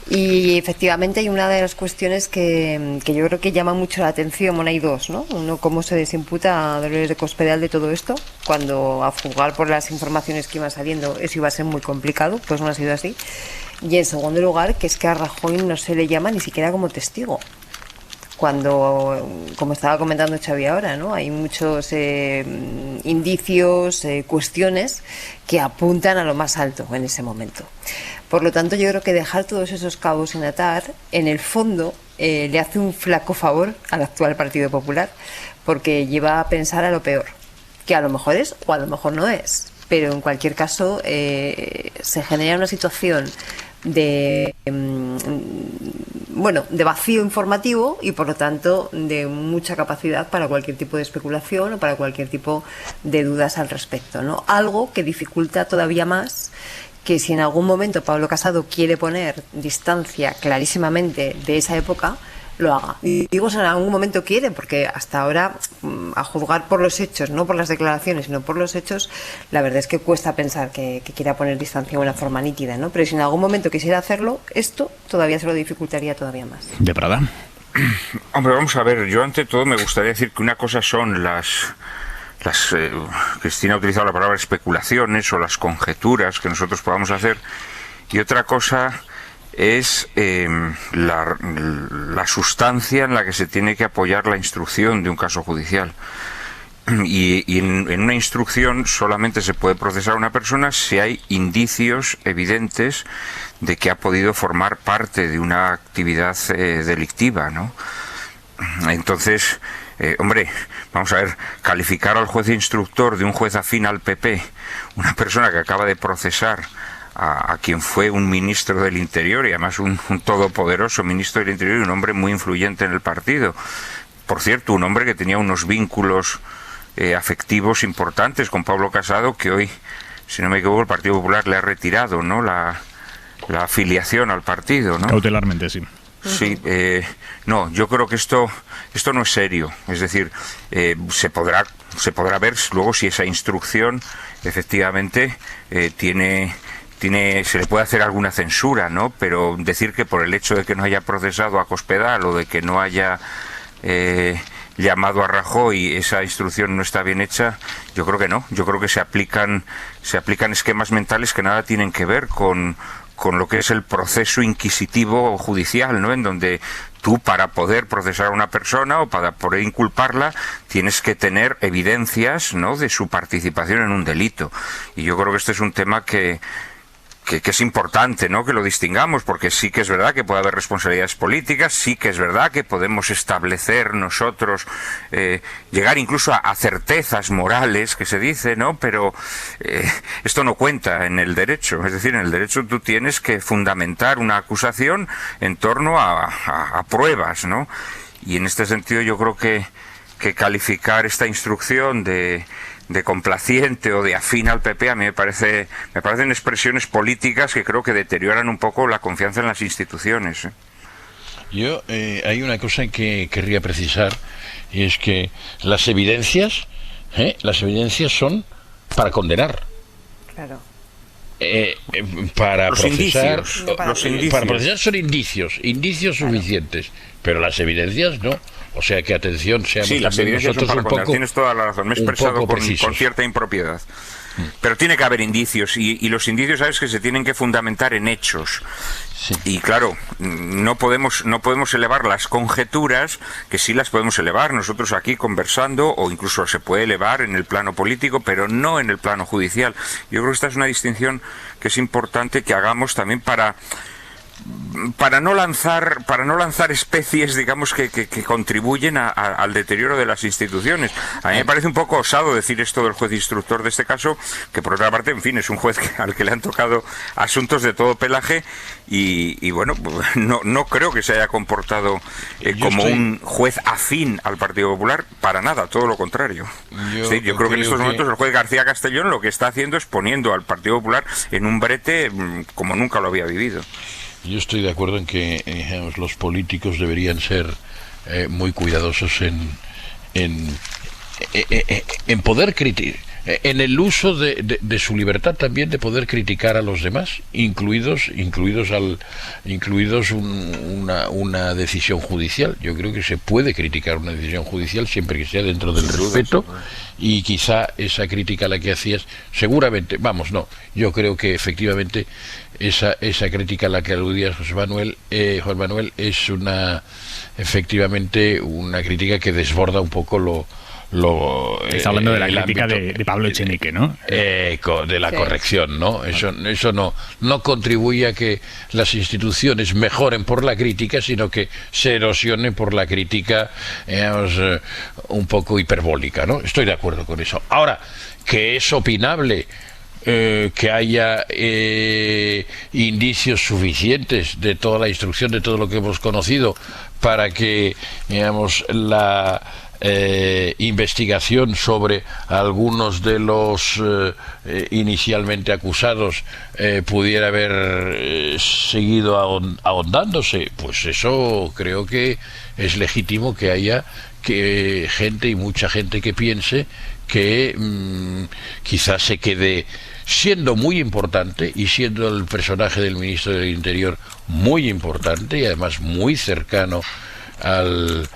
Y efectivamente hay una de las cuestiones que yo creo que llama mucho la atención. Bueno, hay dos, ¿no? Uno, cómo se desimputa a Dolores de Cospedal de todo esto, cuando a juzgar por las informaciones que iban saliendo eso iba a ser muy complicado, pues no ha sido así. Y en segundo lugar, que es que a Rajoy no se le llama ni siquiera como testigo, cuando, como estaba comentando Xavi ahora, ¿no? Hay muchos indicios, cuestiones que apuntan a lo más alto en ese momento. Por lo tanto, yo creo que dejar todos esos cabos sin atar, en el fondo, le hace un flaco favor al actual Partido Popular, porque lleva a pensar a lo peor, que a lo mejor es o a lo mejor no es, pero en cualquier caso se genera una situación de vacío informativo y por lo tanto de mucha capacidad para cualquier tipo de especulación o para cualquier tipo de dudas al respecto, ¿no? Algo que dificulta todavía más que si en algún momento Pablo Casado quiere poner distancia clarísimamente de esa época, lo haga. Y digo si en algún momento quiere, porque hasta ahora, a juzgar por los hechos, no por las declaraciones, sino por los hechos, la verdad es que cuesta pensar que quiera poner distancia de una forma nítida, ¿no? Pero si en algún momento quisiera hacerlo, esto todavía se lo dificultaría todavía más. ¿De Prada? Hombre, vamos a ver, yo ante todo me gustaría decir que una cosa son Cristina ha utilizado la palabra especulaciones o las conjeturas que nosotros podamos hacer, y otra cosa es la sustancia en la que se tiene que apoyar la instrucción de un caso judicial. Y en una instrucción solamente se puede procesar a una persona si hay indicios evidentes de que ha podido formar parte de una actividad delictiva, ¿no? Entonces, hombre, vamos a ver, calificar al juez instructor de un juez afín al PP, una persona que acaba de procesar a quien fue un ministro del Interior y además un todopoderoso ministro del Interior y un hombre muy influyente en el partido. Por cierto, un hombre que tenía unos vínculos afectivos importantes con Pablo Casado, que hoy, si no me equivoco, el Partido Popular le ha retirado, ¿no?, la afiliación al partido, ¿no? Cautelarmente, sí. Sí, no, yo creo que esto no es serio. Es decir, se podrá ver luego si esa instrucción efectivamente se le puede hacer alguna censura, ¿no? Pero decir que por el hecho de que no haya procesado a Cospedal o de que no haya llamado a Rajoy esa instrucción no está bien hecha, yo creo que no. Yo creo que se aplican esquemas mentales que nada tienen que ver con lo que es el proceso inquisitivo judicial, ¿no? En donde tú, para poder procesar a una persona o para poder inculparla, tienes que tener evidencias, ¿no?, de su participación en un delito. Y yo creo que este es un tema que es importante, ¿no?, que lo distingamos, porque sí que es verdad que puede haber responsabilidades políticas, sí que es verdad que podemos establecer nosotros, llegar incluso a certezas morales, que se dice, ¿no?, pero esto no cuenta en el derecho. Es decir, en el derecho tú tienes que fundamentar una acusación en torno a pruebas, ¿no? Y en este sentido yo creo que calificar esta instrucción de de complaciente o de afín al PP, a mí me parecen expresiones políticas que creo que deterioran un poco la confianza en las instituciones. Yo hay una cosa que querría precisar, y es que las evidencias son para condenar. Claro. Para los procesar, indicios. Para procesar son indicios suficientes, pero las evidencias no. O sea que atención, seamos las evidencias son para condenar. Tienes toda la razón. Me he expresado con cierta impropiedad. Pero tiene que haber indicios, y los indicios, sabes, que se tienen que fundamentar en hechos. Sí. Y claro, no podemos elevar las conjeturas, que sí las podemos elevar nosotros aquí conversando, o incluso se puede elevar en el plano político, pero no en el plano judicial. Yo creo que esta es una distinción que es importante que hagamos también para no lanzar especies, digamos, que contribuyen al deterioro de las instituciones. A mí me parece un poco osado decir esto del juez instructor de este caso, que por otra parte, en fin, es un juez al que le han tocado asuntos de todo pelaje, y bueno, no creo que se haya comportado como un juez afín al Partido Popular, para nada, todo lo contrario. Yo creo que en estos momentos el juez García Castellón lo que está haciendo es poniendo al Partido Popular en un brete como nunca lo había vivido. Yo estoy de acuerdo en que digamos, los políticos deberían ser muy cuidadosos en poder criticar, en el uso de su libertad también de poder criticar a los demás, incluidos una decisión judicial. Yo creo que se puede criticar una decisión judicial siempre que sea dentro del respeto, y quizá esa crítica a la que hacías, seguramente, yo creo que efectivamente esa crítica a la que aludía Juan Manuel es efectivamente una crítica que desborda un poco está hablando de la crítica de Pablo Echenique, ¿no? De la corrección, ¿no? Eso no contribuye a que las instituciones mejoren por la crítica, sino que se erosionen por la crítica, digamos, un poco hiperbólica, ¿no? Estoy de acuerdo con eso. Ahora, que es opinable que haya indicios suficientes de toda la instrucción, de todo lo que hemos conocido, para que, digamos, la investigación sobre algunos de los inicialmente acusados pudiera haber seguido ahondándose, pues eso creo que es legítimo que haya gente, y mucha gente, que piense que quizás se quede, siendo muy importante y siendo el personaje del ministro del Interior muy importante y además muy cercano al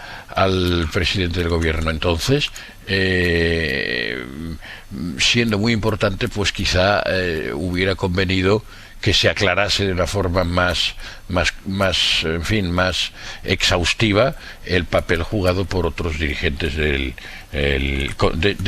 presidente del gobierno. Entonces, siendo muy importante, pues quizá hubiera convenido que se aclarase de una forma más exhaustiva el papel jugado por otros dirigentes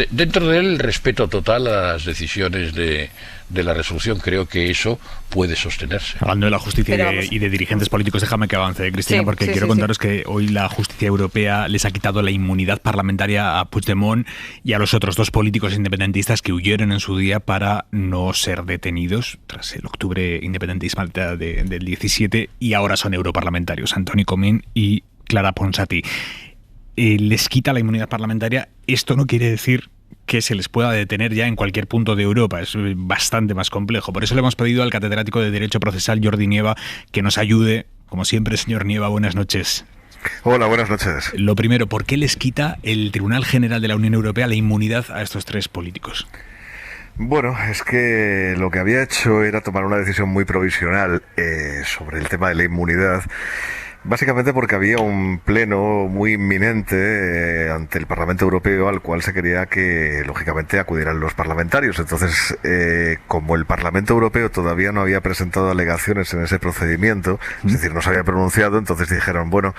dentro del respeto total a las decisiones de la resolución. Creo que eso puede sostenerse. Hablando de la justicia y de dirigentes políticos, déjame que avance, Cristina, porque quiero contaros que hoy la justicia europea les ha quitado la inmunidad parlamentaria a Puigdemont y a los otros dos políticos independentistas que huyeron en su día para no ser detenidos tras el octubre independentista del 17, y ahora son europarlamentarios, Antoni Comín y Clara Ponsatí. Les quita la inmunidad parlamentaria. Esto no quiere decir que se les pueda detener ya en cualquier punto de Europa. Es bastante más complejo. Por eso le hemos pedido al catedrático de Derecho Procesal, Jordi Nieva, que nos ayude. Como siempre, señor Nieva, buenas noches. Hola, buenas noches. Lo primero, ¿por qué les quita el Tribunal General de la Unión Europea la inmunidad a estos tres políticos? Bueno, es que lo que había hecho era tomar una decisión muy provisional sobre el tema de la inmunidad, básicamente porque había un pleno muy inminente ante el Parlamento Europeo al cual se quería que, lógicamente, acudieran los parlamentarios. Entonces, como el Parlamento Europeo todavía no había presentado alegaciones en ese procedimiento, es decir, no se había pronunciado, entonces dijeron, bueno,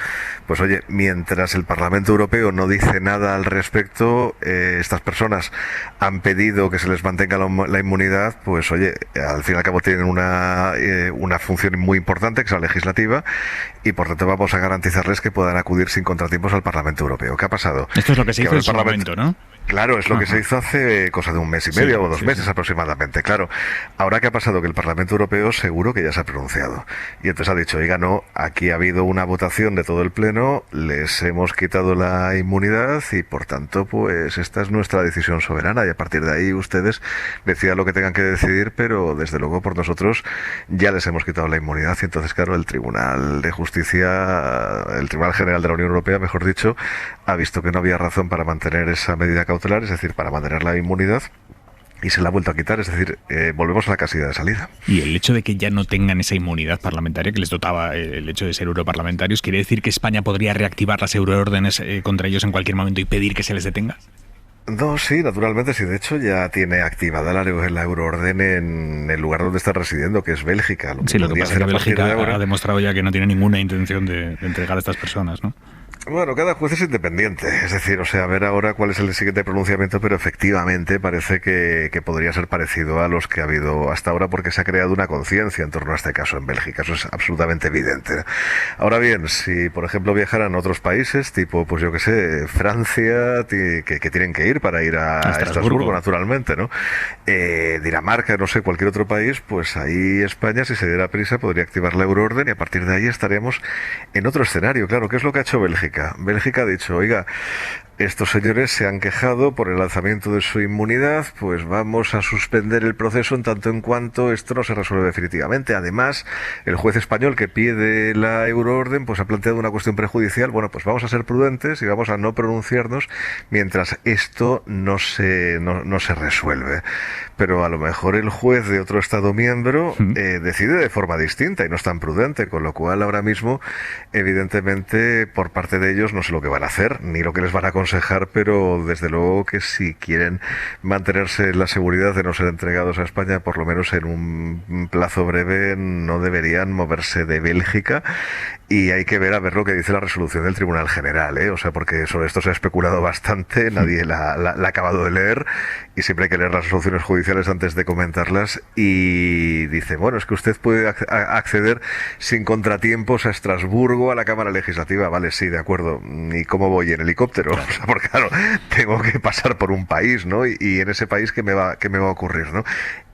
pues oye, mientras el Parlamento Europeo no dice nada al respecto, estas personas han pedido que se les mantenga la inmunidad, pues oye, al fin y al cabo tienen una función muy importante, que es la legislativa, y por tanto vamos a garantizarles que puedan acudir sin contratiempos al Parlamento Europeo. ¿Qué ha pasado? Esto es lo que se hizo en su momento, ¿no? Claro, es lo que se hizo hace cosa de un mes y medio o 2 meses aproximadamente, claro. Ahora que ha pasado que el Parlamento Europeo seguro que ya se ha pronunciado. Y entonces ha dicho, oiga, no, aquí ha habido una votación de todo el Pleno, les hemos quitado la inmunidad y por tanto, pues esta es nuestra decisión soberana y a partir de ahí ustedes decidan lo que tengan que decidir, pero desde luego por nosotros ya les hemos quitado la inmunidad y entonces, claro, el Tribunal de Justicia, el Tribunal General de la Unión Europea, mejor dicho, ha visto que no había razón para mantener esa medida cautelar, es decir, para mantener la inmunidad, y se la ha vuelto a quitar, es decir, volvemos a la casilla de salida. Y el hecho de que ya no tengan esa inmunidad parlamentaria que les dotaba el hecho de ser europarlamentarios, ¿quiere decir que España podría reactivar las euroórdenes contra ellos en cualquier momento y pedir que se les detenga? No, sí, naturalmente, sí. De hecho, ya tiene activada la euroorden en el lugar donde está residiendo, que es Bélgica. Lo que pasa es que Bélgica ha demostrado ya que no tiene ninguna intención de entregar a estas personas, ¿no? Bueno, cada juez es independiente, es decir, o sea, a ver ahora cuál es el siguiente pronunciamiento, pero efectivamente parece que podría ser parecido a los que ha habido hasta ahora porque se ha creado una conciencia en torno a este caso en Bélgica, eso es absolutamente evidente. Ahora bien, si por ejemplo viajaran a otros países, tipo, pues yo que sé, Francia, que tienen que ir para ir a Estrasburgo, naturalmente, ¿no? Dinamarca, no sé, cualquier otro país, pues ahí España, si se diera prisa, podría activar la euroorden y a partir de ahí estaríamos en otro escenario, claro, ¿qué es lo que ha hecho Bélgica? Bélgica ha dicho, oiga, estos señores se han quejado por el lanzamiento de su inmunidad, pues vamos a suspender el proceso en tanto en cuanto esto no se resuelve definitivamente. Además, el juez español que pide la euroorden, pues ha planteado una cuestión prejudicial. Bueno, pues vamos a ser prudentes y vamos a no pronunciarnos mientras esto no se resuelve. Pero a lo mejor el juez de otro Estado miembro decide de forma distinta y no es tan prudente, con lo cual ahora mismo, evidentemente, por parte de ellos no sé lo que van a hacer, ni lo que les van a aconsejar, pero desde luego que si quieren mantenerse en la seguridad de no ser entregados a España, por lo menos en un plazo breve, no deberían moverse de Bélgica. Y hay que ver a ver lo que dice la resolución del Tribunal General, ¿eh? O sea, porque sobre esto se ha especulado bastante, nadie la ha acabado de leer y siempre hay que leer las resoluciones judiciales antes de comentarlas. Y dice, bueno, es que usted puede acceder sin contratiempos a Estrasburgo, a la Cámara Legislativa. Vale, sí, de acuerdo. ¿Y cómo voy? ¿En helicóptero? O sea, porque claro, tengo que pasar por un país, ¿no? Y en ese país, ¿qué me va a ocurrir, no?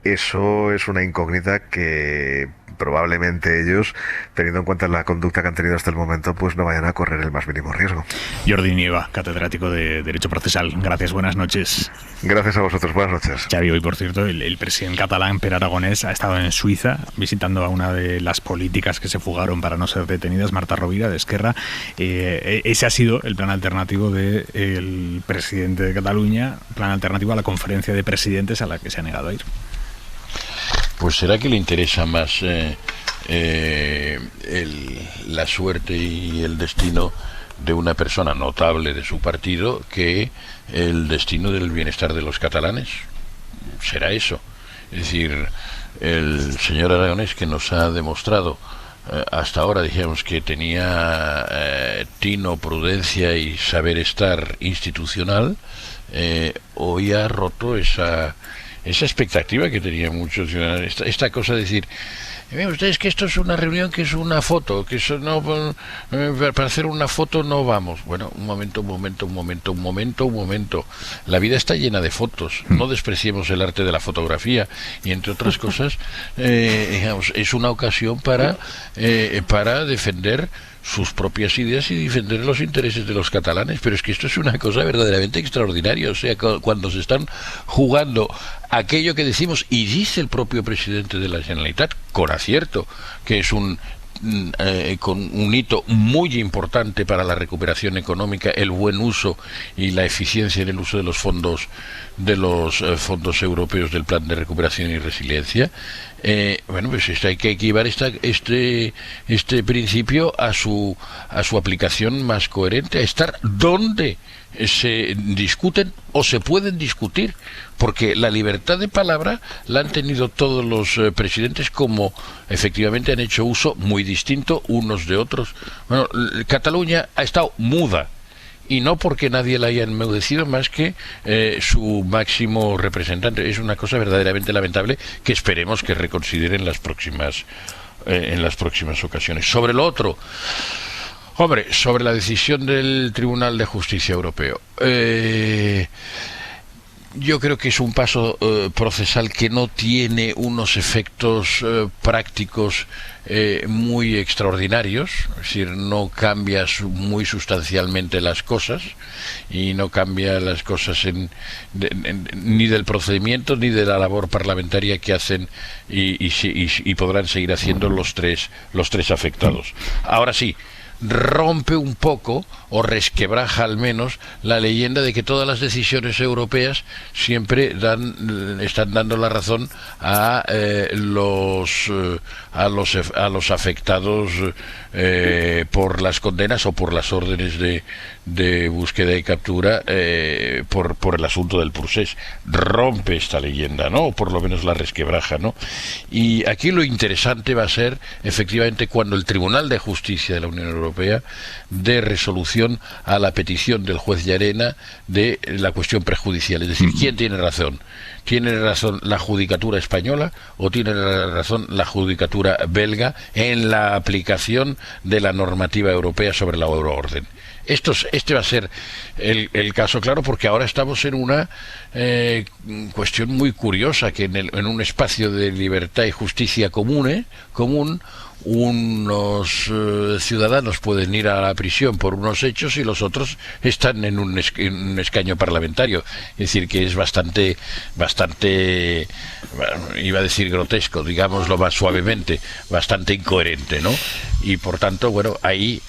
Eso es una incógnita que probablemente ellos, teniendo en cuenta la conducta que han tenido hasta el momento, pues no vayan a correr el más mínimo riesgo. Jordi Nieva, catedrático de Derecho Procesal. Gracias, buenas noches. Gracias a vosotros, buenas noches. Xavi, hoy por cierto, el presidente catalán, Pere Aragonès, ha estado en Suiza visitando a una de las políticas que se fugaron para no ser detenidas, Marta Rovira, de Esquerra. Ese ha sido el plan alternativo del presidente de Cataluña, plan alternativo a la conferencia de presidentes a la que se ha negado a ir. Pues será que le interesa más la suerte y el destino de una persona notable de su partido que el destino del bienestar de los catalanes. Será eso. Es decir, el señor Aragonès, que nos ha demostrado hasta ahora, dijimos que tenía tino, prudencia y saber estar institucional, hoy ha roto esa expectativa que tenían muchos ciudadanos, esta cosa de decir, ustedes que esto es una reunión, que es una foto, que eso no, para hacer una foto no vamos. Bueno, un momento. La vida está llena de fotos, no despreciemos el arte de la fotografía y entre otras cosas, digamos, es una ocasión para defender sus propias ideas y defender los intereses de los catalanes, pero es que esto es una cosa verdaderamente extraordinaria. O sea, cuando se están jugando aquello que decimos, y dice el propio presidente de la Generalitat, con acierto, que es con un hito muy importante para la recuperación económica, el buen uso y la eficiencia en el uso de los fondos fondos europeos del Plan de Recuperación y Resiliencia. Bueno, pues hay que llevar este principio a su aplicación más coherente, a estar donde se discuten o se pueden discutir, porque la libertad de palabra la han tenido todos los presidentes, como efectivamente han hecho uso muy distinto unos de otros. Bueno, Cataluña ha estado muda, y no porque nadie la haya enmudecido más que su máximo representante. Es una cosa verdaderamente lamentable que esperemos que reconsideren en las próximas ocasiones. Sobre lo otro, hombre, sobre la decisión del Tribunal de Justicia Europeo, Yo creo que es un paso procesal que no tiene unos efectos prácticos muy extraordinarios, es decir, no cambia muy sustancialmente las cosas y no cambia las cosas ni del procedimiento ni de la labor parlamentaria que hacen y podrán seguir haciendo los tres afectados. Ahora sí, rompe un poco o resquebraja al menos la leyenda de que todas las decisiones europeas siempre están dando la razón a los afectados por las condenas o por las órdenes de búsqueda y captura por el asunto del procés. Rompe esta leyenda, ¿no? O por lo menos la resquebraja, ¿no? Y aquí lo interesante va a ser efectivamente cuando el Tribunal de Justicia de la Unión Europea dé resolución a la petición del juez Llarena de la cuestión prejudicial, es decir, ¿quién tiene razón? ¿Tiene razón la judicatura española o tiene razón la judicatura belga en la aplicación de la normativa europea sobre la euroorden? Este va a ser el caso claro, porque ahora estamos en una cuestión muy curiosa, que en un espacio de libertad y justicia común, unos ciudadanos pueden ir a la prisión por unos hechos y los otros están en un escaño parlamentario. Es decir, que es bastante, bueno, iba a decir grotesco, digámoslo más suavemente, bastante incoherente, ¿no? Y por tanto, bueno, ahí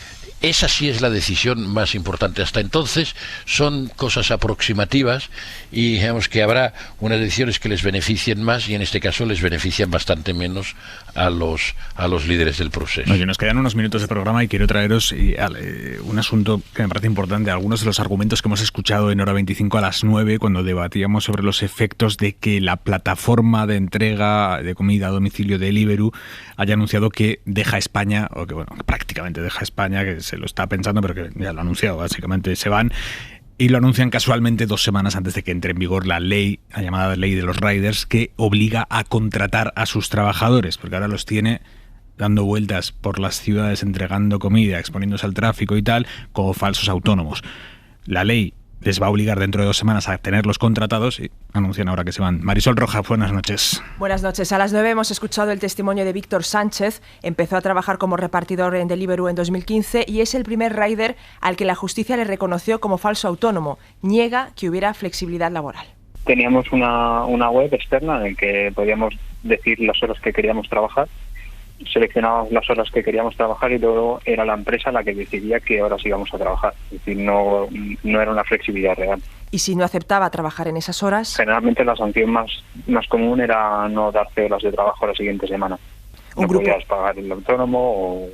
esa sí es la decisión más importante. Hasta entonces son cosas aproximativas y digamos que habrá unas decisiones que les beneficien más y en este caso les benefician bastante menos a los líderes del proceso. Oye, nos quedan unos minutos de programa y quiero traeros un asunto que me parece importante. Algunos de los argumentos que hemos escuchado en Hora 25 a las 9 cuando debatíamos sobre los efectos de que la plataforma de entrega de comida a domicilio de Deliveroo haya anunciado que deja España, o que bueno, prácticamente deja España, que se lo está pensando, pero que ya lo ha anunciado, básicamente se van, y lo anuncian casualmente 2 semanas antes de que entre en vigor la llamada ley de los riders, que obliga a contratar a sus trabajadores, porque ahora los tiene dando vueltas por las ciudades entregando comida, exponiéndose al tráfico y tal, como falsos autónomos. La ley les va a obligar dentro de 2 semanas a tenerlos contratados y anuncian ahora que se van. Marisol Rojas, buenas noches. Buenas noches. A las 9 hemos escuchado el testimonio de Víctor Sánchez. Empezó a trabajar como repartidor en Deliveroo en 2015 y es el primer rider al que la justicia le reconoció como falso autónomo. Niega que hubiera flexibilidad laboral. Teníamos una web externa en que podíamos decir las horas que queríamos trabajar. Seleccionábamos las horas que queríamos trabajar y luego era la empresa la que decidía qué horas íbamos a trabajar. Es decir, no era una flexibilidad real. ¿Y si no aceptaba trabajar en esas horas? Generalmente la sanción más común era no darte horas de trabajo la siguiente semana. No podías pagar el autónomo o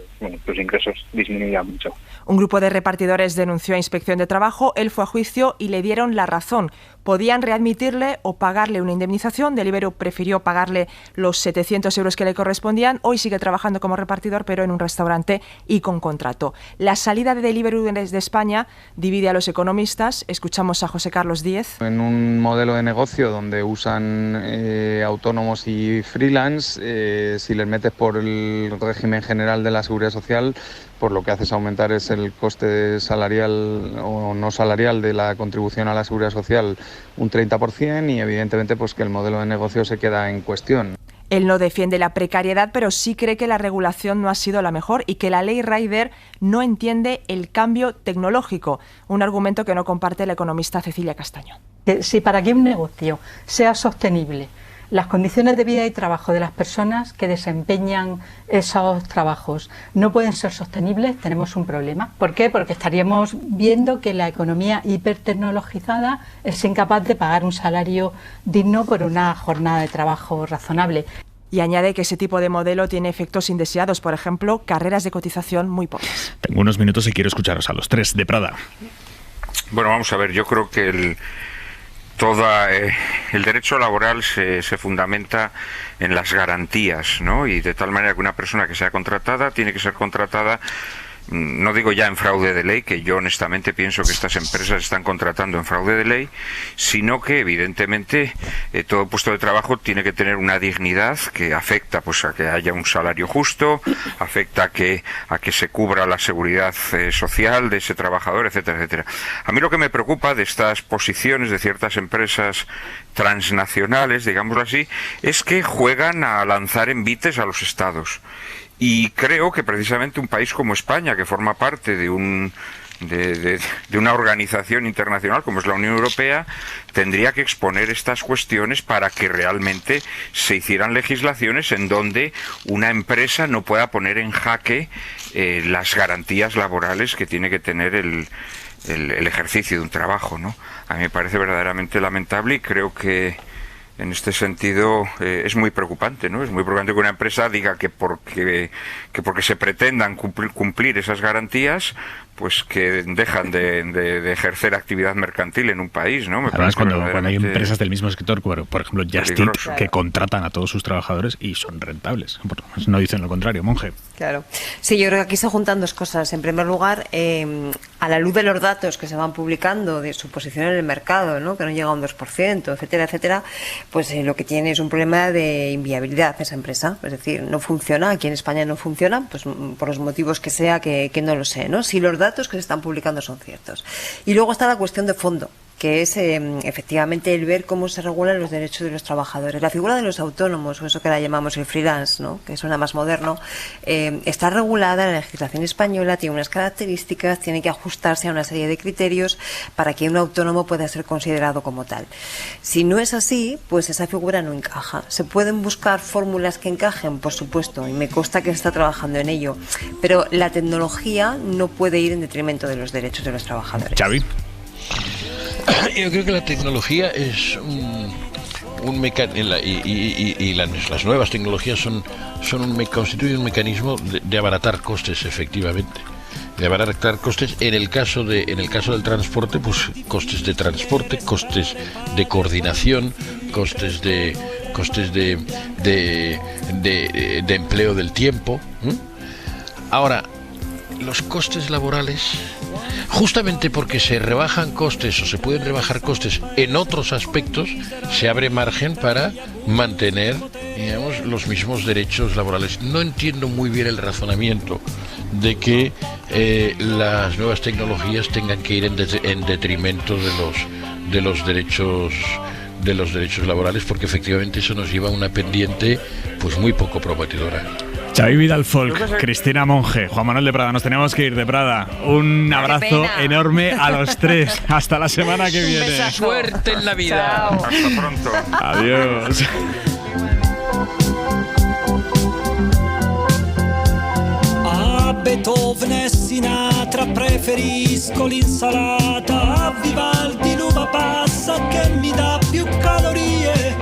tus ingresos disminuían mucho. Un grupo de repartidores denunció a Inspección de Trabajo, él fue a juicio y le dieron la razón. Podían readmitirle o pagarle una indemnización. Deliveroo prefirió pagarle los 700 euros que le correspondían. Hoy sigue trabajando como repartidor, pero en un restaurante y con contrato. La salida de Deliveroo desde España divide a los economistas. Escuchamos a José Carlos Díez. En un modelo de negocio donde usan autónomos y freelance, si les metes por el régimen general de la Seguridad Social, pues lo que hace es aumentar es el coste salarial o no salarial de la contribución a la Seguridad Social un 30% y evidentemente pues que el modelo de negocio se queda en cuestión. Él no defiende la precariedad, pero sí cree que la regulación no ha sido la mejor y que la ley Rider no entiende el cambio tecnológico, un argumento que no comparte la economista Cecilia Castaño. Si para que un negocio sea sostenible, las condiciones de vida y trabajo de las personas que desempeñan esos trabajos no pueden ser sostenibles, tenemos un problema. ¿Por qué? Porque estaríamos viendo que la economía hipertecnologizada es incapaz de pagar un salario digno por una jornada de trabajo razonable. Y añade que ese tipo de modelo tiene efectos indeseados, por ejemplo, carreras de cotización muy pocas. Tengo unos minutos y quiero escucharos a los tres. De Prada. Bueno, vamos a ver, yo creo que el derecho laboral se fundamenta en las garantías, ¿no? Y de tal manera que una persona que sea contratada tiene que ser contratada no digo ya en fraude de ley, que yo honestamente pienso que estas empresas están contratando en fraude de ley, sino que evidentemente todo puesto de trabajo tiene que tener una dignidad que afecta pues a que haya un salario justo, afecta a que se cubra la seguridad social de ese trabajador, etcétera, etcétera. A mí lo que me preocupa de estas posiciones de ciertas empresas transnacionales, digámoslo así, es que juegan a lanzar envites a los estados. Y creo que precisamente un país como España, que forma parte de una organización internacional como es la Unión Europea, tendría que exponer estas cuestiones para que realmente se hicieran legislaciones en donde una empresa no pueda poner en jaque las garantías laborales que tiene que tener el ejercicio de un trabajo, ¿no? A mí me parece verdaderamente lamentable y creo que en este sentido es muy preocupante, ¿no? Es muy preocupante que una empresa diga que porque se pretendan cumplir esas garantías, pues que dejan de ejercer actividad mercantil en un país, ¿no? Además, cuando hay empresas del mismo sector, por ejemplo Just Eat, que contratan a todos sus trabajadores y son rentables. No dicen lo contrario, Monge. Claro. Sí, yo creo que aquí se juntan dos cosas. En primer lugar, a la luz de los datos que se van publicando de su posición en el mercado, ¿no? Que no llega a un 2%, etcétera, etcétera, pues lo que tiene es un problema de inviabilidad esa empresa. Es decir, no funciona, aquí en España no funciona, pues por los motivos que sea, que no lo sé, ¿no? Si los datos que se están publicando son ciertos. Y luego está la cuestión de fondo, que es efectivamente el ver cómo se regulan los derechos de los trabajadores. La figura de los autónomos, o eso que ahora llamamos el freelance, ¿no? Que suena más moderno, está regulada en la legislación española, tiene unas características, tiene que ajustarse a una serie de criterios para que un autónomo pueda ser considerado como tal. Si no es así, pues esa figura no encaja. ¿Se pueden buscar fórmulas que encajen? Por supuesto, y me consta que se está trabajando en ello, pero la tecnología no puede ir en detrimento de los derechos de los trabajadores. Xavi. Yo creo que la tecnología es un mecanismo, y las nuevas tecnologías constituyen un mecanismo de abaratar costes, efectivamente. De abaratar costes, en el caso del transporte, pues costes de transporte, costes de coordinación, costes de empleo del tiempo. Ahora, los costes laborales, justamente porque se rebajan costes o se pueden rebajar costes en otros aspectos, se abre margen para mantener, digamos, los mismos derechos laborales. No entiendo muy bien el razonamiento de que las nuevas tecnologías tengan que ir en detrimento de los derechos laborales, porque efectivamente eso nos lleva a una pendiente pues muy poco prometedora. Xavi Vidal Folk, Cristina Monge, Juan Manuel de Prada, nos tenemos que ir de Prada. Un abrazo enorme a los tres. Hasta la semana que viene. Suerte en la vida. Chao. Hasta pronto. Adiós. A Beethoven e Sinatra preferisco l'insalata, a Vivaldi l'uva passa che mi dà più calorie.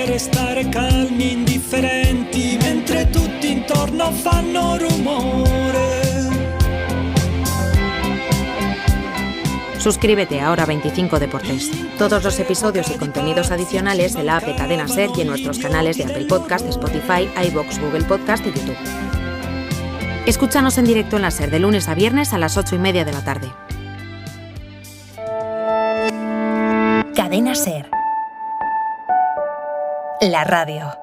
Restare calmi, indifferenti, mentre tutti intorno fanno rumore. Suscríbete a Hora 25 Deportes. Todos los episodios y contenidos adicionales en la app de Cadena Ser y en nuestros canales de Apple Podcast, Spotify, iVoox, Google Podcast y YouTube. Escúchanos en directo en la Ser de lunes a viernes a las 8:30 de la tarde. Cadena Ser. La radio.